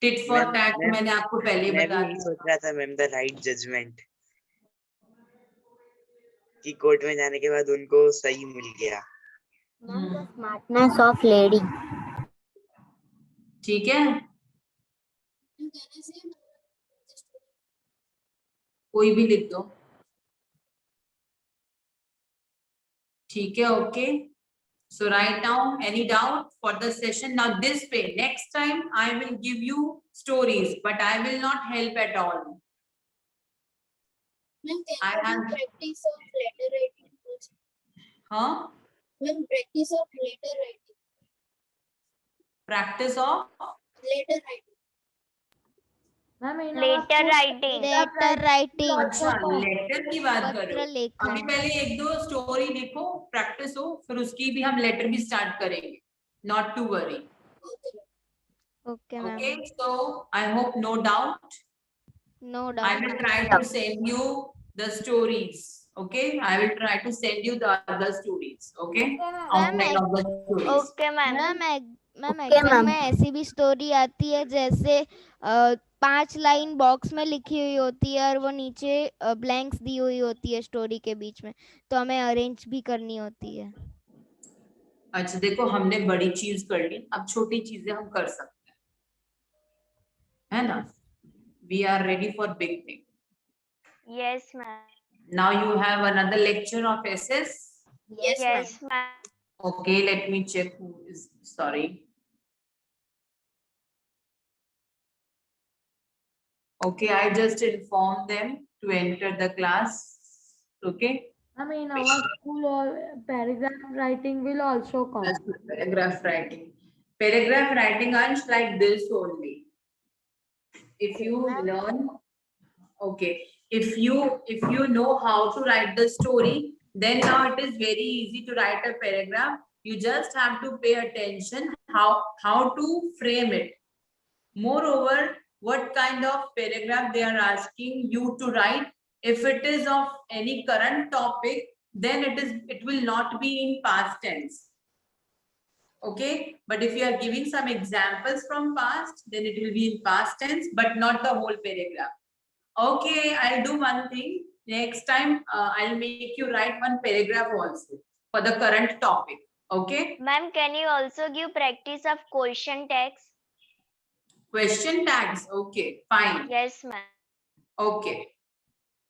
टिट फॉर टैट मैंने आपको पहले मैं भी बता यही दिया. सोच रहा था मैम, द राइट जजमेंट, कि कोर्ट में जाने के बाद उनको सही मिल गया। Smartness of lady. ठीक है, कोई भी लिख दो. ठीक है, okay. So write down any doubt for the session. Now this way, next time I will give you stories, but I will not help at all. I am practice of letter writing also. huh? When practice of letter writing. Practice of Letter writing. Ma'am, in Letter writing. Letter writing, अच्छा letter की बात कर रहे पत्र हो. अभी लेखन. पहले एक दो स्टोरी लिखो, प्रैक्टिस हो, फिर उसकी भी हम लेटर भी स्टार्ट करेंगे. Not to worry. Okay ma'am, Okay, so I hope no doubt. No I doubt. will try to send you the stories. Okay, I will try to send you the other stories. Okay, outline of the stories. Okay, ma'am. Ma'am Okay, exam ma'am. में ऐसी भी story आती है जैसे 5 line box में लिखी हुई होती है और वो नीचे ब्लैंक्स दी हुई होती है स्टोरी के बीच में, तो हमें अरेंज भी करनी होती है. अच्छा देखो, हमने बड़ी चीज कर ली, अब छोटी चीजें हम कर सकते हैं, है ना? We are ready for big thing. Yes, ma'am. Now you have another lecture of SS. Yes, ma'am. Okay, let me check who is sorry. Okay, I just informed them to enter the class. Okay. I mean, our school or paragraph writing will also come. That's good. Paragraph writing. Paragraph writing Ansh like this only. If you learn, okay, if you know how to write the story, then now it is very easy to write a paragraph. You just have to pay attention how to frame it. Moreover, what kind of paragraph they are asking you to write. If it is of any current topic, then it will not be in past tense. Okay, but if you are giving some examples from past, then it will be in past tense, but not the whole paragraph. Okay, I'll do one thing. Next time, I'll make you write one paragraph also for the current topic. Okay, Ma'am, can you also give practice of question tags? question tags. Okay, fine. Yes, ma'am. Okay.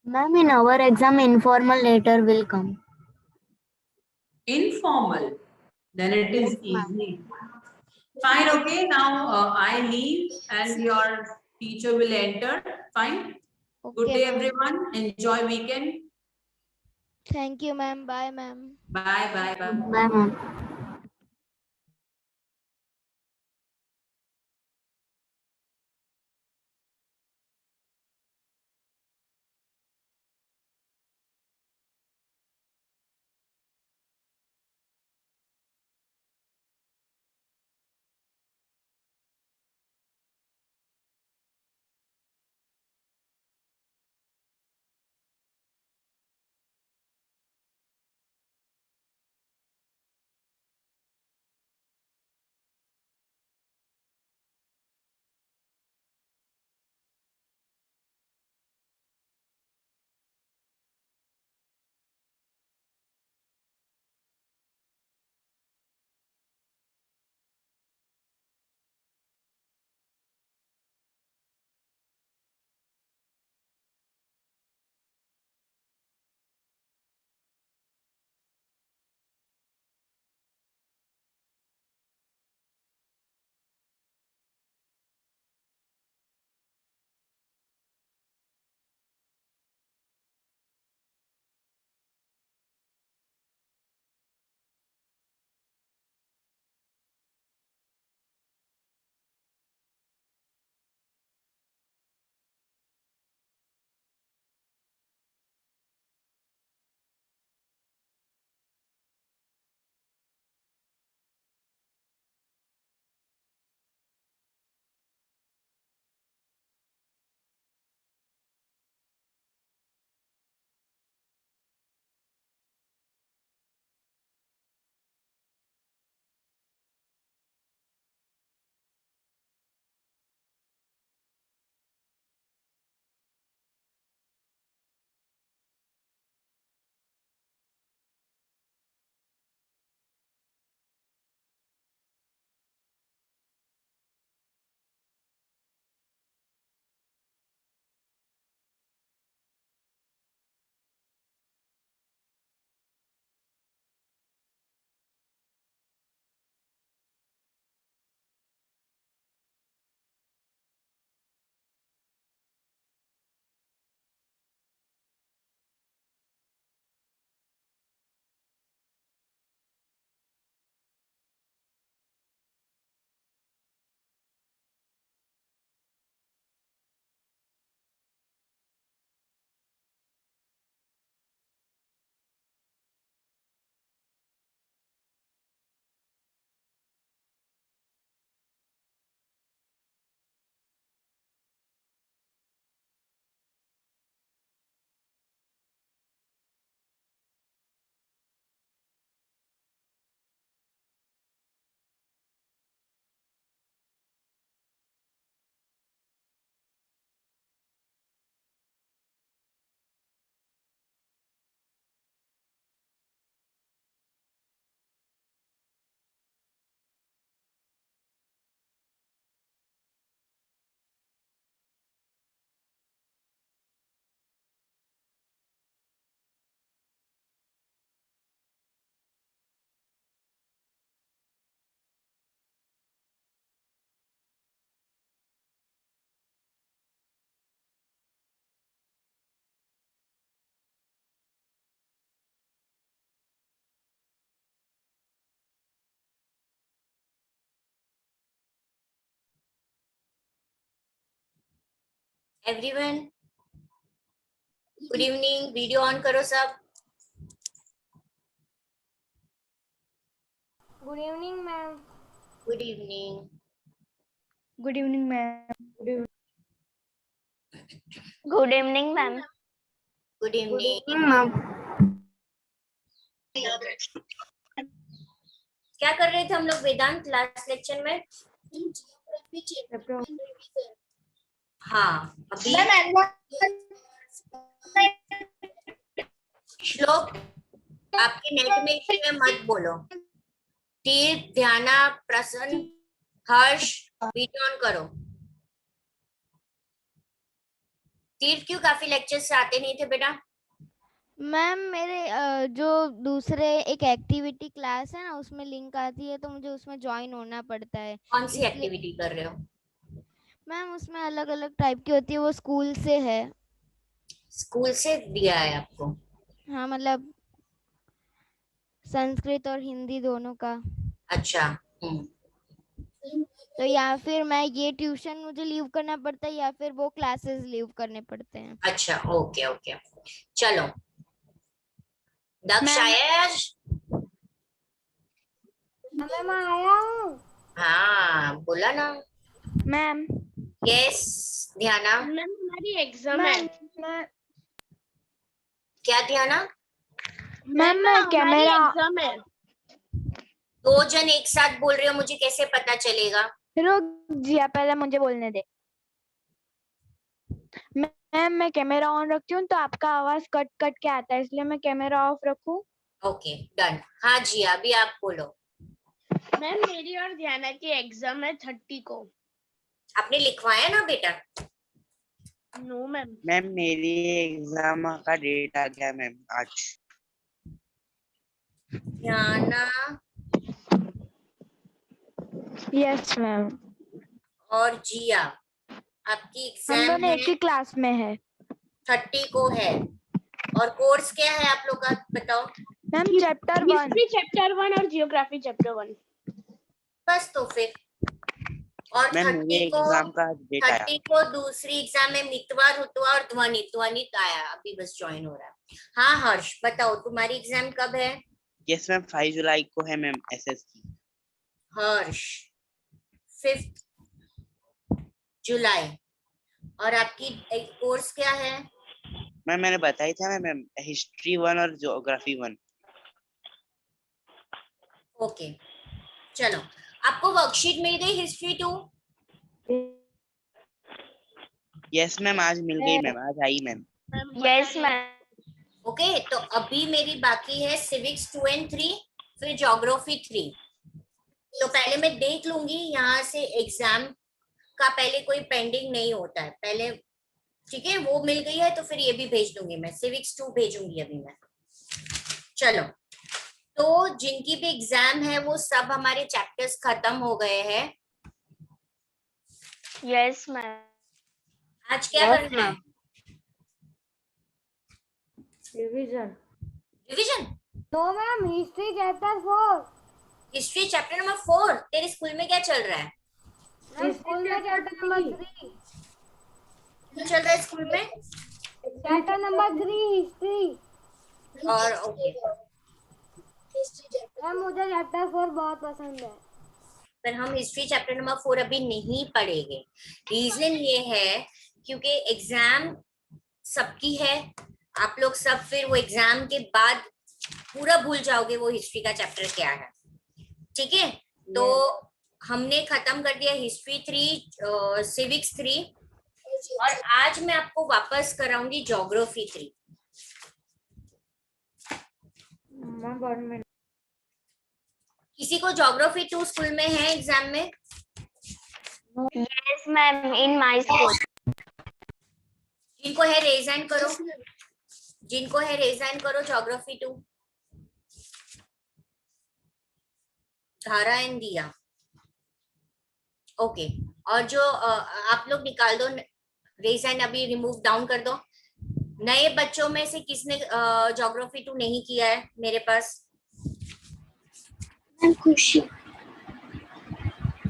Ma'am, in our exam, informal letter will come. Informal, then it is easy. Fine, okay, now I leave and your teacher will enter. Fine. Good Okay, day, ma'am. everyone. Enjoy weekend. Thank you, ma'am. Bye, ma'am. Bye, bye, bye. Bye, ma'am. Everyone good evening, video on करो सब। Good evening ma'am. Good evening. Good evening ma'am. Good evening ma'am. Good evening. क्या कर रहे थे हम लोग वेदांत last lecture में? हाँ, अभी श्लोक आपके नेट में इश्यू है, मत बोलो। तीर, ध्याना, प्रसन्न, हर्ष, वीडियो ऑन करो। तीर क्यों काफी लेक्चर से आते नहीं थे बेटा? मैम मेरे जो दूसरे एक एक्टिविटी क्लास है ना उसमें लिंक आती है तो मुझे उसमें ज्वाइन होना पड़ता है। कौन सी इसलिए एक्टिविटी कर रहे हो? मैम उसमें अलग अलग टाइप की होती है, वो स्कूल से है। स्कूल से दिया है आपको? हाँ मतलब संस्कृत और हिंदी दोनों का। अच्छा। तो या फिर मैं ये ट्यूशन मुझे लीव करना पड़ता है या फिर वो क्लासेस लीव करने पड़ते हैं। अच्छा, ओके ओके, चलो। दक्ष मैम आया है आज? मैम आया हूँ। हाँ बोला ना। मैम यस ध्याना। मैम हमारी एग्जाम है। मैम क्या ध्याना? मैम मैं हमारी कैमरा एग्जाम है। दो जन एक साथ बोल रहे हो, मुझे कैसे पता चलेगा? रुक जिया, पहले मुझे बोलने दे। मैम मैं कैमरा ऑन रखती हूँ तो आपका आवाज कट कट के आता है, इसलिए मैं कैमरा ऑफ रखूँ। Okay done. हाँ जी अभी आप बोलो। मैम मेरी और ध्याना की एग्जाम है 30 को। आपने लिखवाया ना बेटा? No ma'am. मैम मेरी एग्जाम का डेट आ गया मैम आज। ध्याना यस मैम। और जिया आपकी हम एग्जाम दोनों है एक ही क्लास में है। 30 को है। और कोर्स क्या है आप लोग का बताओ? Ma'am chapter 1। हिस्ट्री चैप्टर 1 और जियोग्राफी चैप्टर 1। बस तो फिर। और मैम मेरे एग्जाम का डेट आया। 30 को दूसरी एग्जाम में मितवा, रुतवा और ध्वनित आया, अभी बस ज्वाइन हो रहा है। हाँ हर्ष बताओ तुम्हारी एग्जाम कब है? यस मैम 5 जुलाई को है मैम एसएस की। हर्ष 5 जुलाई। और आपकी कोर्स क्या है? मैम मैंने बताई था मैम हिस्ट्री 1 और ज्योग्राफी 1। ओके चलो, आपको वर्कशीट मिल गई हिस्ट्री 2? यस मैम आज मिल गई मैम, आज आई मैम। Yes ma'am. ओके तो अभी मेरी बाकी है सिविक्स 2 और 3, फिर ज्योग्राफी 3। तो पहले मैं देख लूंगी यहाँ से एग्जाम का पहले कोई पेंडिंग नहीं होता है पहले, ठीक है? वो मिल गई है तो फिर ये भी भेज दूंगी मैं, सिविक्स 2 भेजूंगी अभी मैं। चलो तो जिनकी भी एग्जाम है वो सब हमारे चैप्टर्स खत्म हो गए हैं। Yes ma'am. आज क्या करना है? Revision. Revision? No ma'am, history chapter 4। History chapter number 4? तेरे स्कूल में क्या चल रहा है? मैम स्कूल में चैप्टर नंबर 3। क्या चल रहा है स्कूल में? Chapter number 3 history. और ओके मैम मुझे चैप्टर 4 बहुत पसंद है। पर हम हिस्ट्री चैप्टर नंबर 4 अभी नहीं पढ़ेंगे। रीजन ये है क्योंकि एग्जाम सबकी है, आप लोग सब फिर वो एग्जाम के बाद पूरा भूल जाओगे वो हिस्ट्री का चैप्टर क्या है, ठीक है? तो हमने खत्म कर दिया हिस्ट्री 3, सिविक्स 3, और आज मैं आपको वापस कराऊंगी ज्योग्राफी 3। किसी को ज्योग्राफी 2 स्कूल में है एग्जाम में? Yes ma'am in my school. जिनको है रेज हैंड करो, जिनको है रेज हैंड करो। ज्योग्राफी 2 धारा एंड दिया। ओके और जो आप लोग निकाल दो रेज हैंड, अभी रिमूव डाउन कर दो। नए बच्चों में से किसने ज्योग्राफी 2 नहीं किया है मेरे पास? खुशी।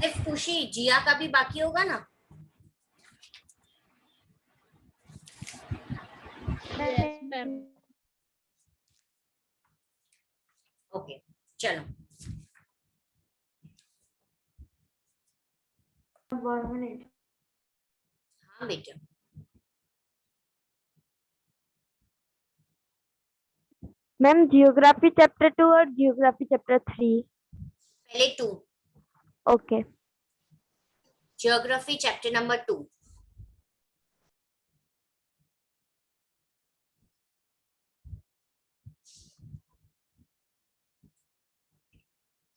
सिर्फ खुशी, जिया का भी बाकी होगा ना? Yes, ma'am. ओके चलो 1 minute. हाँ बेटा मैम जियोग्राफी चैप्टर 2 और जियोग्राफी चैप्टर 3। पहले 2 okay geography chapter number 2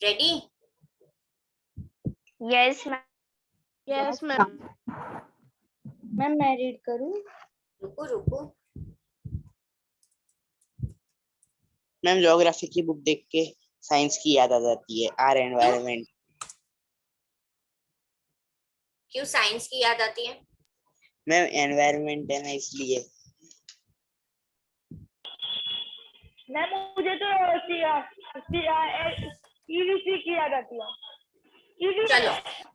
ready yes ma'am. Yes, ma'am. Ma'am मैं रीड करूँ? रुको रुको मैम ज्योग्राफी की बुक देख के साइंस की याद आ जाती है, आर एनवायरनमेंट। क्यों साइंस की याद आती है? मैम एनवायरनमेंट है ना इसलिए। मैम मुझे तो ईवीसी की याद आती है। चलो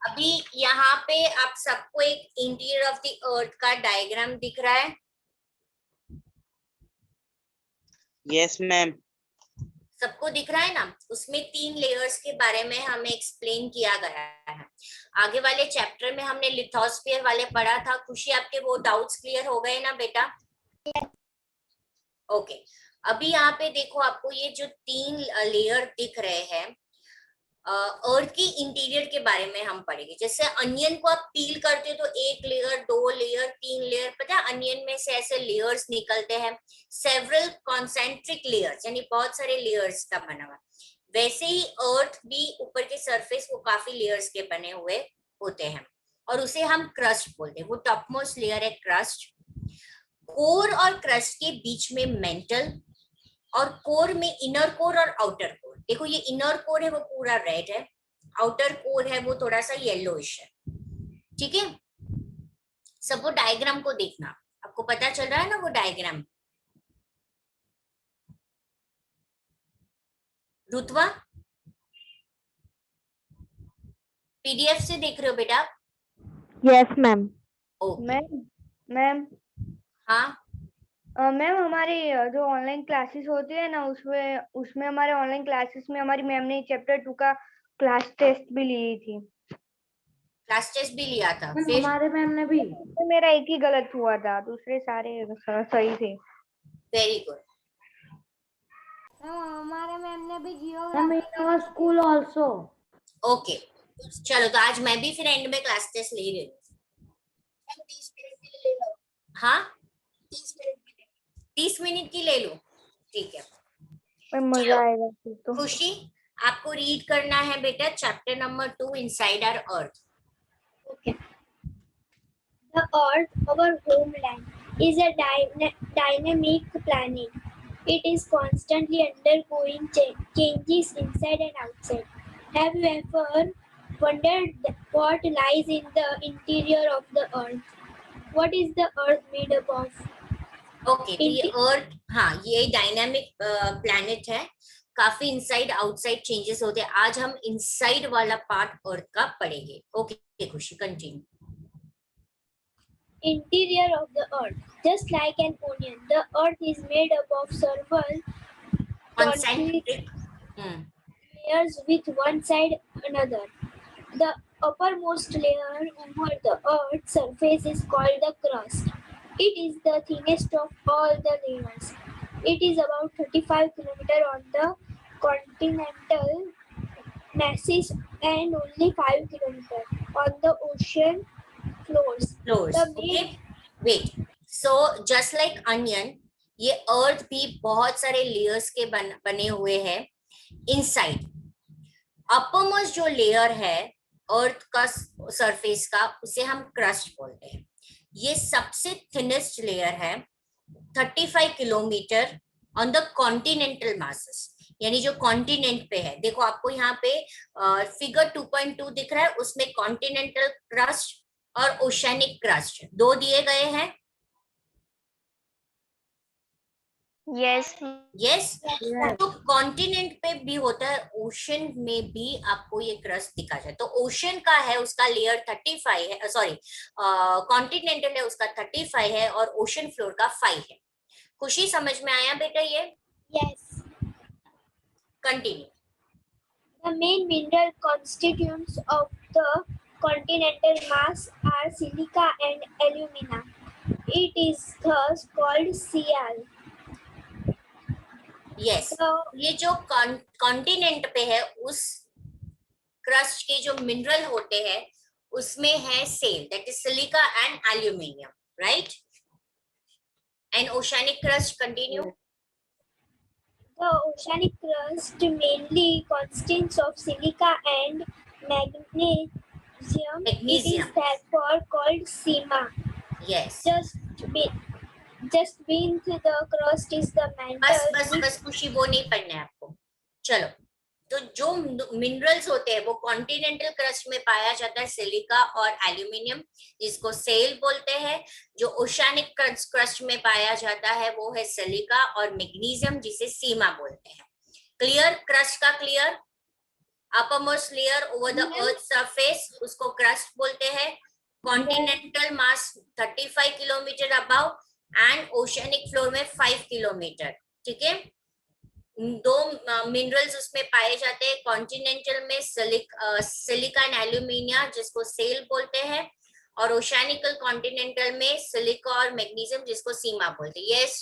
अभी यहाँ पे आप सबको एक इंटीरियर ऑफ द अर्थ का डायग्राम दिख रहा है? Yes ma'am. सबको दिख रहा है ना? उसमें 3 लेयर्स के बारे में हमें एक्सप्लेन किया गया है। आगे वाले चैप्टर में हमने लिथोस्फीयर वाले पढ़ा था। खुशी आपके वो डाउट्स क्लियर हो गए ना बेटा? ओके अभी यहाँ पे देखो आपको ये जो 3 लेयर दिख रहे हैं अर्थ की इंटीरियर के बारे में हम पढ़ेंगे। जैसे अनियन को आप पील करते हो तो 1 लेयर 2 लेयर 3 लेयर, पता है अनियन में से ऐसे लेयर्स निकलते हैं, सेवरल कॉन्सेंट्रिक लेयर्स, यानी बहुत सारे लेयर्स का बना हुआ। वैसे ही अर्थ भी ऊपर के सरफेस वो काफी लेयर्स के बने हुए होते हैं और उसे हम क्रस्ट बोलते हैं। वो टॉप मोस्ट लेयर है क्रस्ट। कोर और क्रस्ट के बीच में मेंटल और कोर में इनर कोर और आउटर कोर। देखो ये इनर कोर है वो पूरा रेड है, आउटर कोर है वो थोड़ा सा येलोइश है। ठीक है, सब वो डायग्राम को देखना, आपको पता चल रहा है ना वो डायग्राम? रुतवा पीडीएफ से देख रहे हो बेटा? Yes ma'am. मैम हाँ मैम हमारी जो ऑनलाइन क्लासेस होती है ना उसमें हमारे ऑनलाइन क्लासेस में हमारी मैम ने चैप्टर 2 का क्लास टेस्ट भी ली थी। क्लास टेस्ट भी लिया था? फिर हमारे मैम ने भी। तो मेरा एक ही गलत हुआ था, दूसरे सारे सही थे। Very good. हमारे मैम ने भी ma'am in our school also. Okay चलो तो आज मैं भी फिर एंड में क्लास टेस्ट ले रही हूँ। हाँ 30 मिनट की ले लो, ठीक है। मजा आएगा फिर तो। खुशी आपको रीड करना है बेटा chapter number 2 inside our Earth. The Earth, our homeland, is a dynamic planet. It is constantly undergoing changes inside and outside. Have you ever wondered what lies in the interior of the Earth? What is the Earth made up of? Okay तो ये अर्थ, हाँ ये dynamic planet है, काफी inside outside changes होते हैं। आज हम इनसाइड वाला पार्ट अर्थ का पढ़ेंगे। ओके खुशी continue. Interior of the Earth, just like an onion, the Earth is made up of several concentric layers with one side another. The uppermost layer over the Earth's surface is called the crust. It is the thinnest of all the layers. It is about 35 kilometers on the continental masses and only 5 kilometers on the ocean floors. Okay wait, so just like onion ये Earth भी बहुत सारे layers के बने हुए हैं inside. Uppermost जो layer है अर्थ का सरफेस का उसे हम क्रस्ट बोलते हैं। ये सबसे थिनेस्ट लेयर है, 35 kilometre on the continental masses, यानी जो कॉन्टिनेंट पे है। देखो आपको यहाँ पे फिगर 2.2 दिख रहा है, उसमें कॉन्टिनेंटल क्रस्ट और ओशनिक क्रस्ट 2 दिए गए हैं। यस यस तो कॉन्टिनेंट पे भी होता है, ओशन में भी आपको ये क्रस्ट दिखा जाए। तो ओशन का है उसका लेयर 35 है, सॉरी कॉन्टिनेंटल है उसका 35 है और ओशन फ्लोर का 5 है। खुशी समझ में आया बेटा ये? Yes. Continue. The main mineral constituents of the continental mass are silica and alumina. It is thus called Sial. Yes, ये जो कॉन्टिनेंट पे है उस क्रस्ट के जो मिनरल होते हैं उसमें है sial, that is silica and aluminium, right? And oceanic crust, continue. The oceanic crust mainly consists of silica and magnesium. It Magnesium. is therefore called Sima. Yes, Just beneath the crust is the mantle. बस खुशी, वो नहीं पढ़ना है आपको। चलो, तो जो मिनरल्स होते हैं वो कॉन्टिनेंटल क्रस्ट में पाया जाता है सिलिका और एल्यूमिनियम, जिसको सेल बोलते हैं। जो ओशियनिक क्रस्ट में पाया जाता है वो है सिलिका और मैग्नीशियम, जिसे सीमा बोलते हैं। क्लियर? क्रस्ट का clear? Uppermost layer over the earth surface, उसको क्रस्ट बोलते हैं। Continental mass 35 kilometre above and oceanic floor में 5 किलोमीटर। ठीक है, दो मिनरल्स उसमें पाए जाते हैं। कॉन्टिनेंटल में सिलिका एंड एल्यूमिनियम, जिसको सेल बोलते हैं, और ओशियनिकल कॉन्टिनेंटल में सिलिका और मैग्नीशियम, जिसको सीमा बोलते हैं। यस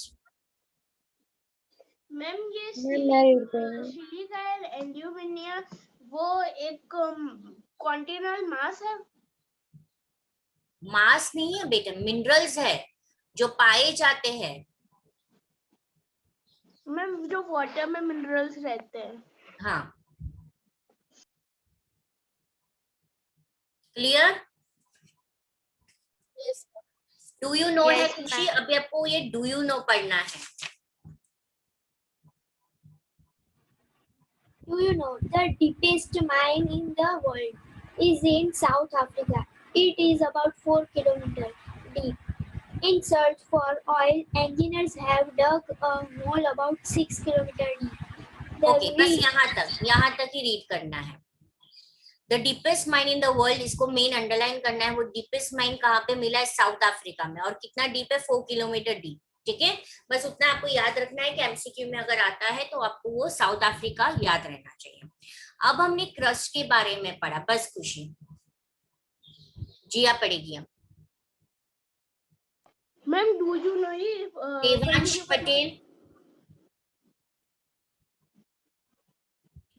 मैम, ये सिलिका एंड एल्यूमिनियम वो एक कॉन्टिनेंटल मास है? मास नहीं है बेटा, मिनरल्स है जो पाए जाते हैं। मैम, जो वाटर में मिनरल्स रहते हैं। हाँ, क्लियर? डू यू नो है खुशी? अभी आपको ये डू यू नो पढ़ना है। Do you know the deepest mine in the world is in South Africa? It is about 4 kilometers deep. In search for oil, engineers have dug a hole about 6 kilometers deep. Okay, बस यहाँ तक ही read करना है। The deepest mine in the world, इसको main underline करना है। वो deepest mine कहाँ पे मिला है? साउथ अफ्रीका में। और कितना डीप है? 4 किलोमीटर डीप। ठीक है, बस उतना आपको याद रखना है कि एमसीक्यू में अगर आता है तो आपको वो साउथ अफ्रीका याद रहना चाहिए। अब हमने क्रस्ट के बारे में पढ़ा, बस खुशी जिया पढ़ेगी अब। Ma'am, do you know Devansh Patel,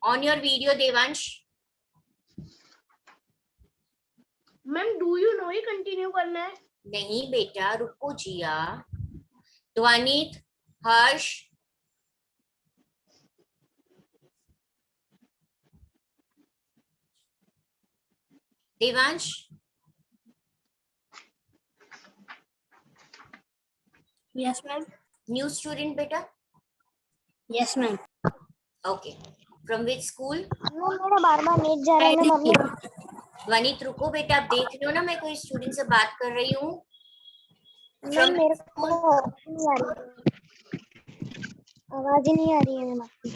on your video Devansh. Ma'am, do you know ही कंटिन्यू करना है? नहीं बेटा, रुको Jia. Dhwanit, Harsh, Devansh, yes ma'am. New student बेटा? Yes ma'am. Okay, from which school? मेरा बार-बार नेट जा रहा है ना मम्मी। ध्वनित रुको बेटा, आप देख रहे हो ना मैं कोई स्टूडेंट से बात कर रही हूँ। मैम, मेरे को नहीं आ रही, आवाज ही नहीं आ रही है मैम आपकी।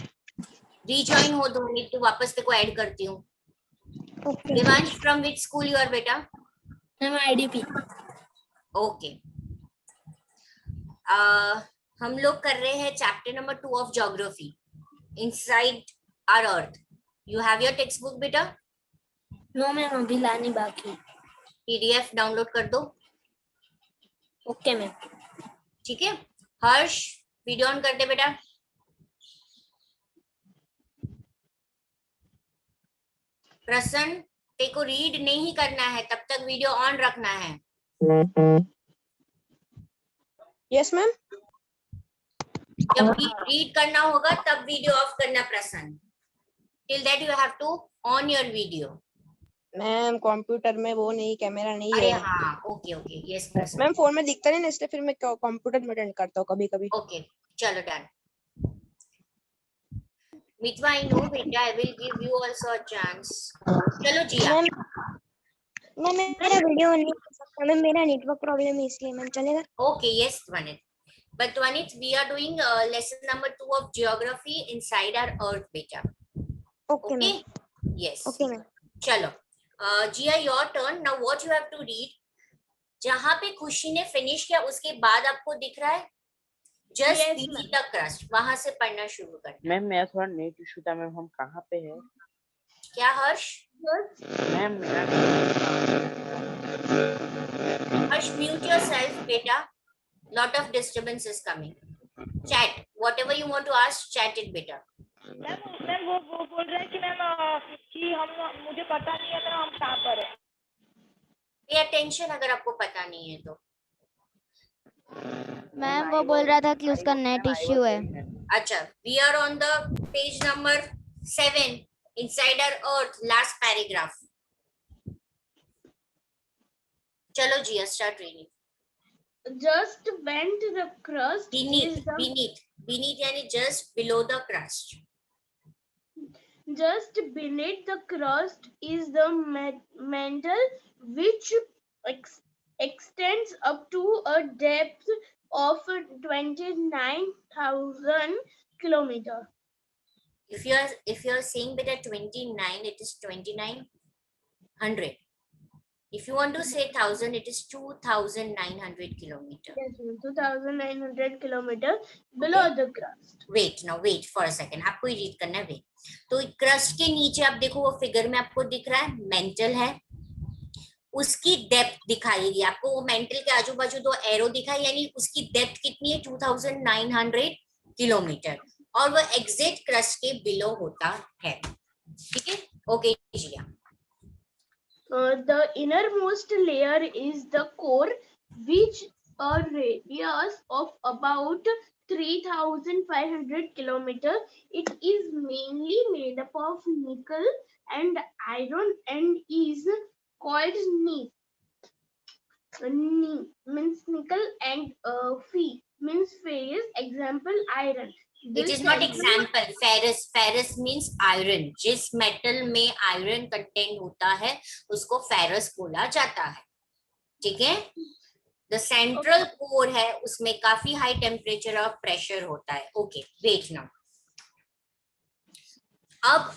रीजॉइन हो ध्वनित, तो वापस तेको ऐड करती हूँ। Okay. Devansh, from which school you are बेटा? Ma'am, IDP. ओके, हम लोग कर रहे हैं chapter number 2 of geography, inside our earth. You have your text book बेटा? नो मैम, अभी लानी बाकी। पीडीएफ डाउनलोड कर दो। Okay ma'am. ठीक है, हर्ष वीडियो ऑन कर दे बेटा। प्रसन्न, तेको रीड नहीं करना है, तब तक वीडियो ऑन रखना है। Yes ma'am. जब रीड करना होगा तब वीडियो ऑफ करना Prasanna. Till that you have to on your video. Ma'am, computer में वो नहीं, कैमरा नहीं अरे है। हाँ, okay okay, yes Prasanna. Ma'am, phone में दिखता नहीं ना, इसलिए फिर मैं कंप्यूटर में अटेंड करता हूँ कभी कभी। ओके, चलो डन। मितवा, आई नो बेटा, I will give you also a chance. चलो जिया। मैम, मेरा वीडियो नहीं हो सकता मैम, मेरा नेटवर्क प्रॉब्लम है इसलिए मैम। चलेगा? Okay, yes Dhwanit. But Dhwanit, we are doing lesson number 2 of geography inside our earth बेटा। Okay ma'am. Yes. Okay ma'am. चलो, जिया, your turn. Now what you have to read? जहाँ पे खुशी ने फिनिश किया उसके बाद आपको दिख रहा है just Yes, beneath the crust, वहां से पढ़ना शुरू करना। मैम मेरा थोड़ा नेट इशू था मैम, हम कहाँ पे हैं? क्या हर्ष? मैम मेरा हर्ष म्यूट योरसेल्फ बेटा, lot of disturbance is coming. Chat whatever you want to ask, chat it बेटा। मैम वो बोल रहा है कि मैम कि हम मुझे पता नहीं है मैम हम कहाँ पर है। Pay attention अगर आपको पता नहीं है तो। मैम वो बोल रहा था कि उसका नेट इश्यू है। अच्छा, we are on the page number 7 inside our earth, last paragraph. चलो जी, start reading. Just bend the crust Beneath, is the beneath यानी just below the crust. just beneath the crust is the mantle which extends up to a depth of 29,000 kilometers. If you are saying beta 29, it is 2900. If you want to say 1000, it is 2,900 kilometers. Yes, 2,900 kilometers below the crust. Wait for a second, आपको ही read करना है। wait, तो crust के नीचे आप देखो वो figure में आपको दिख रहा है मेंटल है, उसकी डेप्थ दिखाई गई आपको, वो मेंटल के आजू बाजू दो एरो दिखाई, यानी उसकी डेप्थ कितनी है 2,900 किलोमीटर, और वो एग्जैक्ट क्रस्ट के बिलो होता है। ठीक है, ओके जी। The innermost layer is the core, which a radius of about 3,500 kilometers. It is mainly made up of nickel and iron and is called Ni means nickel and Fe means ferrous. Example iron. It is not example, ferrous means iron, जिस metal में iron content होता है उसको ferrous बोला जाता है। ठीक है, द सेंट्रल कोर है, उसमें काफी हाई टेम्परेचर और प्रेशर होता है। ओके वेट नाउ, अब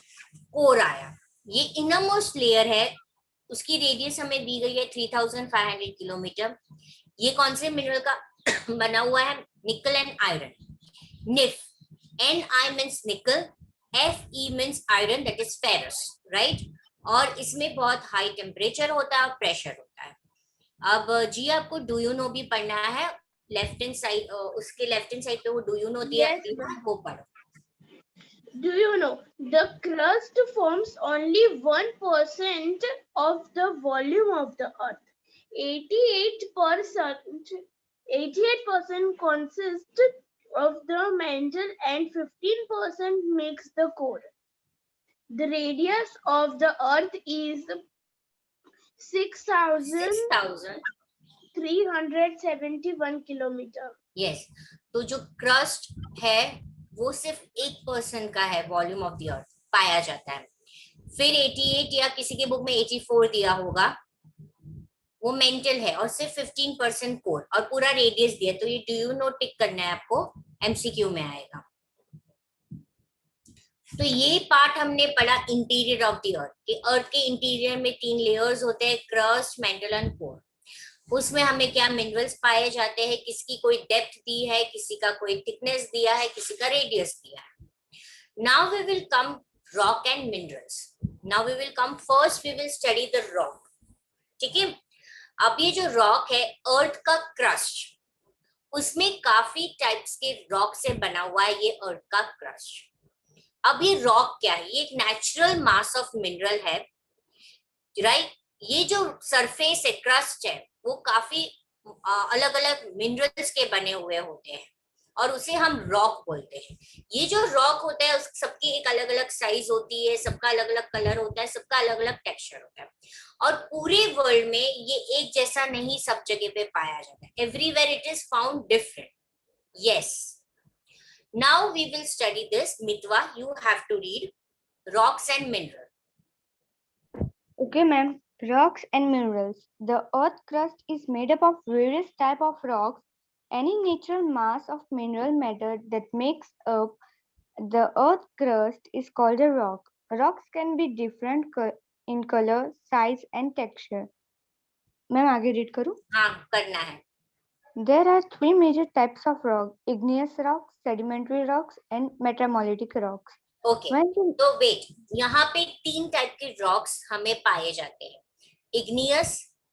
कोर आया, ये इनरमोस्ट लेयर है, उसकी रेडियस हमें दी गई है 3,500 किलोमीटर। ये कौन से मिनरल का बना हुआ है? निकल and iron. Nif, Ni means nickel, Fe means iron, that is ferrous, right? और इसमें बहुत हाई टेम्परेचर होता है और प्रेशर होता है। अब जी आपको डू यू नो भी पढ़ना है, लेफ्ट हैंड साइड, उसके लेफ्ट हैंड साइड पे वो डू यू नो दिया है, वो पढ़ो। Do you know the crust forms only 1% of the volume of the earth? 88% consists of the mantle and 15% makes the core. The radius of the earth is 6,371 kilometers. Yes, तो जो crust है वो सिर्फ 1% का है वॉल्यूम ऑफ द अर्थ पाया जाता है। फिर 88 या किसी के बुक में 84 दिया होगा, वो मेंटल है, और सिर्फ 15% कोर, और पूरा रेडियस दिया। तो ये डू यू नो टिक करना है आपको, एमसीक्यू में आएगा। तो ये पार्ट हमने पढ़ा इंटीरियर ऑफ द अर्थ, कि अर्थ के इंटीरियर में 3 लेयर्स होते हैं, क्रस्ट, मेंटल एंड कोर। उसमें हमें क्या मिनरल्स पाए जाते हैं, किसकी कोई डेप्थ दी है, किसी का कोई थिकनेस दिया है, किसी का रेडियस दिया है। Now we will come rock and minerals. Now we will come first, we will study the rock. ठीक है, अब ये जो रॉक है अर्थ का क्रस्ट, उसमें काफी टाइप्स के रॉक से बना हुआ है ये अर्थ का क्रस्ट। अब ये रॉक क्या है? ये एक नेचुरल मास ऑफ मिनरल है, राइट? ये जो सरफेस है, क्रस्ट है, वो काफी अलग अलग मिनरल्स के बने हुए होते हैं और उसे हम रॉक बोलते हैं। ये जो रॉक होता है उस सबकी एक अलग अलग साइज होती है, सबका अलग अलग कलर होता है, सबका अलग अलग टेक्सचर होता है, और पूरे वर्ल्ड में ये एक जैसा नहीं सब जगह पे पाया जाता है। Everywhere it is found different. Yes, now we will study this. Mitwa, you have to read rocks and mineral. Okay, ma'am. Rocks and minerals. The earth crust is made up of various types of rocks. Any natural mass of mineral matter that makes up the earth crust is called a rock. Rocks can be different in color, size, and texture. Ma'am आगे read करूं? हाँ, करना है। There are three major types of rock: igneous rocks, sedimentary rocks, and metamorphic rocks. Okay तो wait, यहाँ पे 3 type के rocks हमें पाए जाते हैं, igneous,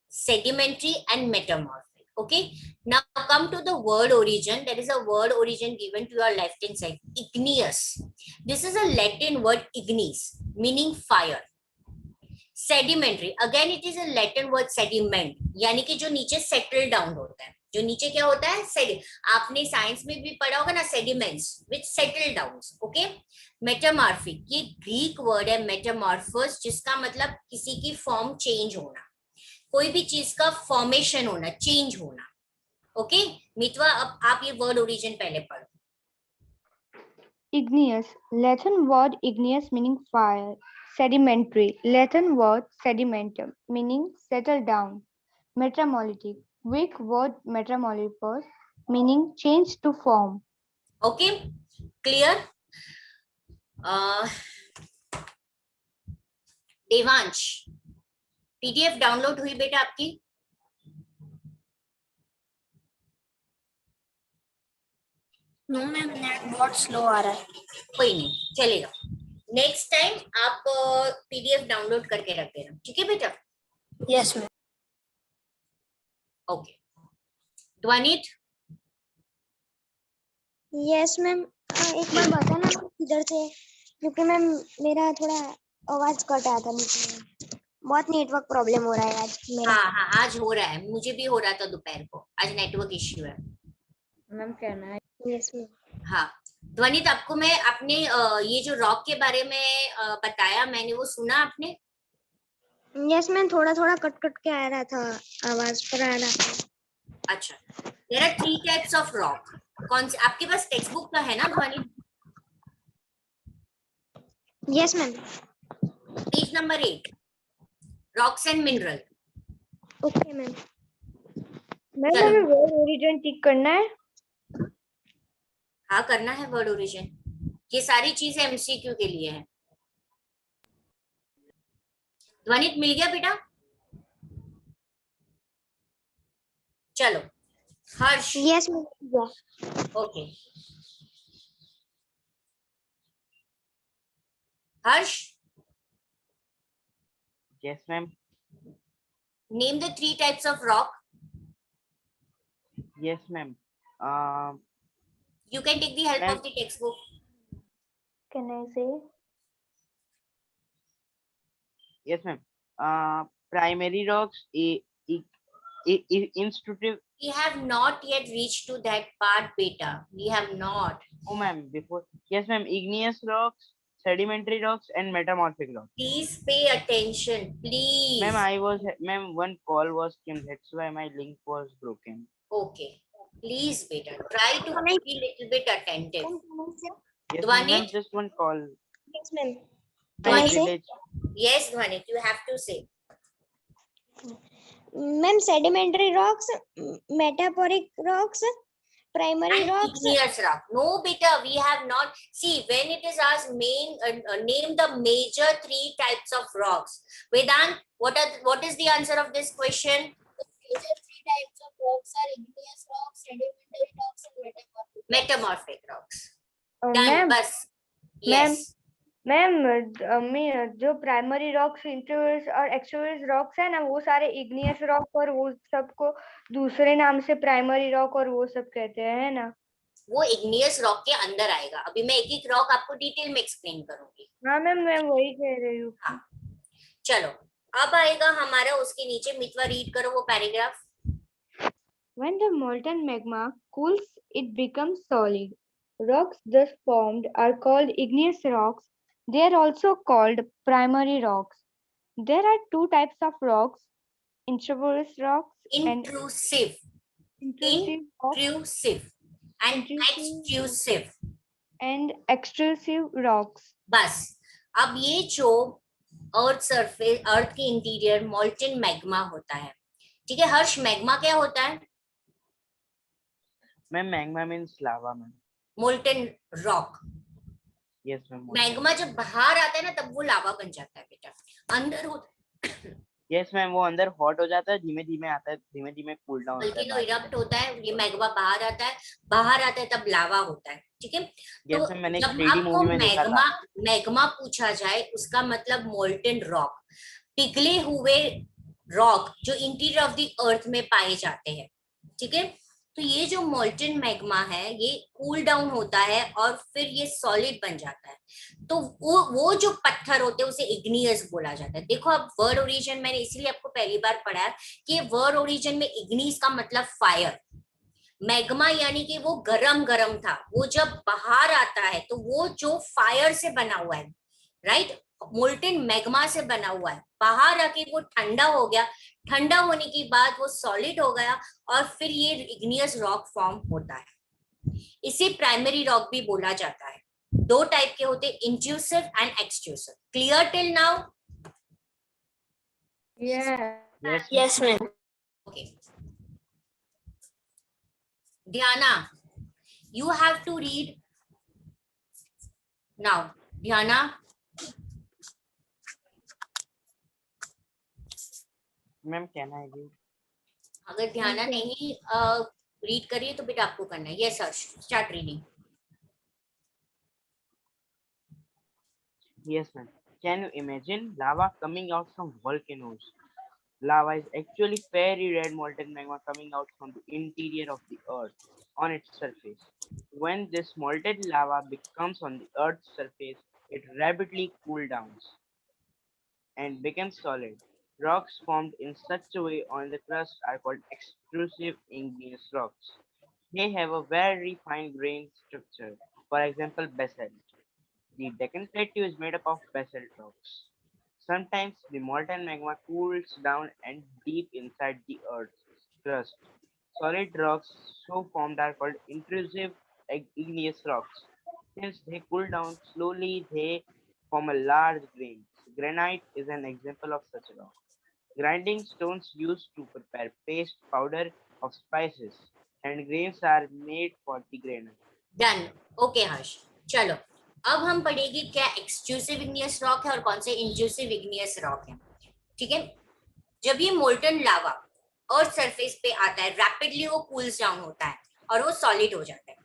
sedimentary and metamorphic. Okay, now come to the word origin. There is a word origin given to your left hand side, igneous. This is a Latin word ignis, meaning fire. Sedimentary, again it is a Latin word sediment, यानी कि जो नीचे settle down होता है, जो नीचे क्या होता है, आपने साइंस में भी पढ़ा होगा ना, sediments which settle down. Okay, metamorphic, ये ग्रीक वर्ड है metamorphos, जिसका मतलब किसी की फॉर्म चेंज होना, कोई भी चीज का फॉर्मेशन होना, चेंज होना. ओके मितवा, अब आप ये वर्ड ओरिजिन पहले पढ़ो. Igneous, Latin word igneous meaning fire. Sedimentary, Latin word sedimentum meaning settle down. Metamorphic, Greek word metamorphos meaning change to form. Okay clear. Devansh, PDF download हुई बेटा आपकी? नो मैम, नेट बहुत slow आ रहा है. कोई नहीं, चलेगा. नेक्स्ट टाइम आप पीडीएफ डाउनलोड करके रख देना, ठीक है बेटा? Yes ma'am. Okay. Dhwanit, yes ma'am. एक बार बताना किधर से, क्योंकि मैम मेरा थोड़ा आवाज कट आता है, बहुत नेटवर्क प्रॉब्लम हो रहा है आज मेरा. हाँ आज हो रहा है, मुझे भी हो रहा था दोपहर को, आज नेटवर्क इश्यू है. मैम कहना है. Yes ma'am. हाँ ध्वनित, आपको मैं अपने ये जो रॉक के बारे में बताया मैंने, वो सुना आपने? यस मैम, थोड़ा थोड़ा कट कट के आ रहा था, आवाज पर आ रहा था. अच्छा, there are 3 types of rock. कौन से आपके पास टेक्स्ट बुक का है ना Dhwanit? Yes ma'am. Page number 8, rocks and mineral. Okay ma'am. Ma'am हमें वर्ड ओरिजिन टिक करना है. हाँ करना है वर्ड ओरिजिन, ये सारी चीजें एमसीक्यू के लिए है. ध्वनित मिल गया बेटा? चलो Harsh. Yes ma'am. Okay Harsh, Yes, ma'am. name the 3 types of rock. Yes, ma'am. You can take the help Ma'am. of the textbook. Can I say? Yes, ma'am. Primary rocks, institutive. We have not yet reached to that part, beta. We have not. Oh, ma'am. Before. Yes, ma'am. Igneous rocks, sedimentary rocks, and metamorphic rocks. Please pay attention, please. Ma'am, one call was came. That's why my link was broken. Okay. Please, beta. Try to be a little bit attentive. Yes, Dwanit? ma'am. Just one call. Yes ma'am. My Can I say? village. Yes, Dwanit, you have to say. Ma'am, sedimentary rocks, metaphoric rocks, primary And rocks. igneous rock. No, beta, we have not. See, when it is asked, name the major 3 types of rocks. Vedant, what is the answer of this question? The major 3 types of rocks are igneous rocks, sedimentary rocks, and metamorphic. Metamorphic rocks. Done. Ma'am Bas. Yes. Ma'am जो primary rocks, इंट्रोवर्स और एक्सट्रोवर्स rocks है ना, वो सारे igneous rock और वो सबको दूसरे नाम से प्राइमरी रॉक और वो सब कहते हैं ना. वो igneous rock के अंदर आएगा. अभी मैं एक एक रॉक आपको डिटेल में एक्सप्लेन करूंगी. हाँ मैम, मैं वही कह रही हूँ. हाँ चलो, अब आएगा हमारा उसके नीचे. मितवा रीड करो वो paragraph. When the molten magma cools, it becomes solid. Rocks thus formed are called igneous rocks. They are also called primary rocks. There are 2 types of rocks: intrusive rocks and Intrusive. intrusive rocks Intrusive and extrusive. and extrusive rocks. बस अब ये जो earth surface, अर्थ के interior molten magma होता है, ठीक है हर्ष? Magma क्या होता है? Ma'am, magma means lava, ma'am. Molten rock. Yes, ma'am. Magma जब बाहर आता है ना, तब वो लावा बन जाता है बेटा. अंदर होता यस मैम, वो अंदर हॉट हो जाता है, धीमे धीमे आता है, धीमे धीमे कूल डाउन होता है। वोल्केनो इरप्ट होता है, ये मैग्मा बाहर आता है तब लावा होता है, ठीक है। यस तो मैम, मैंने जब 3D आपको मूवी में देखा था। मैग्मा पूछा जाए, उसका मतलब मोल्टन रॉक, पिघले हुए रॉक जो इंटीरियर ऑफ द अर्थ में पाए जाते हैं, ठीक है। तो ये जो मोल्टन मैग्मा है ये कूल डाउन होता है और फिर ये सॉलिड बन जाता है। तो वो जो पत्थर होते हैं उसे इग्नियस बोला जाता है। देखो अब वर्ड ओरिजिन मैंने इसलिए आपको पहली बार पढ़ा कि वर्ड ओरिजिन में इग्निस का मतलब फायर, मैग्मा यानी कि वो गरम गरम था, वो जब बाहर आता है तो वो जो फायर से बना हुआ है, राइट, मोल्टेन मैग्मा से बना हुआ है, बाहर आके वो ठंडा हो गया, ठंडा होने के बाद वो सॉलिड हो गया और फिर ये इग्नियस रॉक फॉर्म होता है। इसे प्राइमरी रॉक भी बोला जाता है। दो टाइप के होते, intrusive and extrusive. Clear till now? Yes ma'am. Okay, Dhyana, you have to read now. Dhyana, ma'am कहना है जी। अगर ध्याना नहीं रीड करिए तो बेटा आपको करना है। Yes sir, start reading. Yes ma'am. Can you imagine lava coming out from volcanoes? Lava is actually fiery red molten magma coming out from the interior of the earth on its surface. When this molten lava becomes on the earth's surface, it rapidly cools down and becomes solid. Rocks formed in such a way on the crust are called extrusive igneous rocks. They have a very fine grained structure, for example basalt. The Deccan Plateau is made up of basalt rocks. Sometimes the molten magma cools down and deep inside the earth's crust. Solid rocks so formed are called intrusive igneous rocks. Since they cool down slowly, they form a large grain. Granite is an example of such a rock. Grinding stones used to prepare paste powder of spices, and grains are made for the granite. Done. Okay Harsh, चलो अब हम पढ़ेंगे क्या extrusive igneous rock है और कौन से intrusive igneous rock है, ठीक है। जब ये मोल्टन लावा अर्थ सरफेस पे आता है, रैपिडली वो कूल्स डाउन होता है और वो सॉलिड हो जाता है।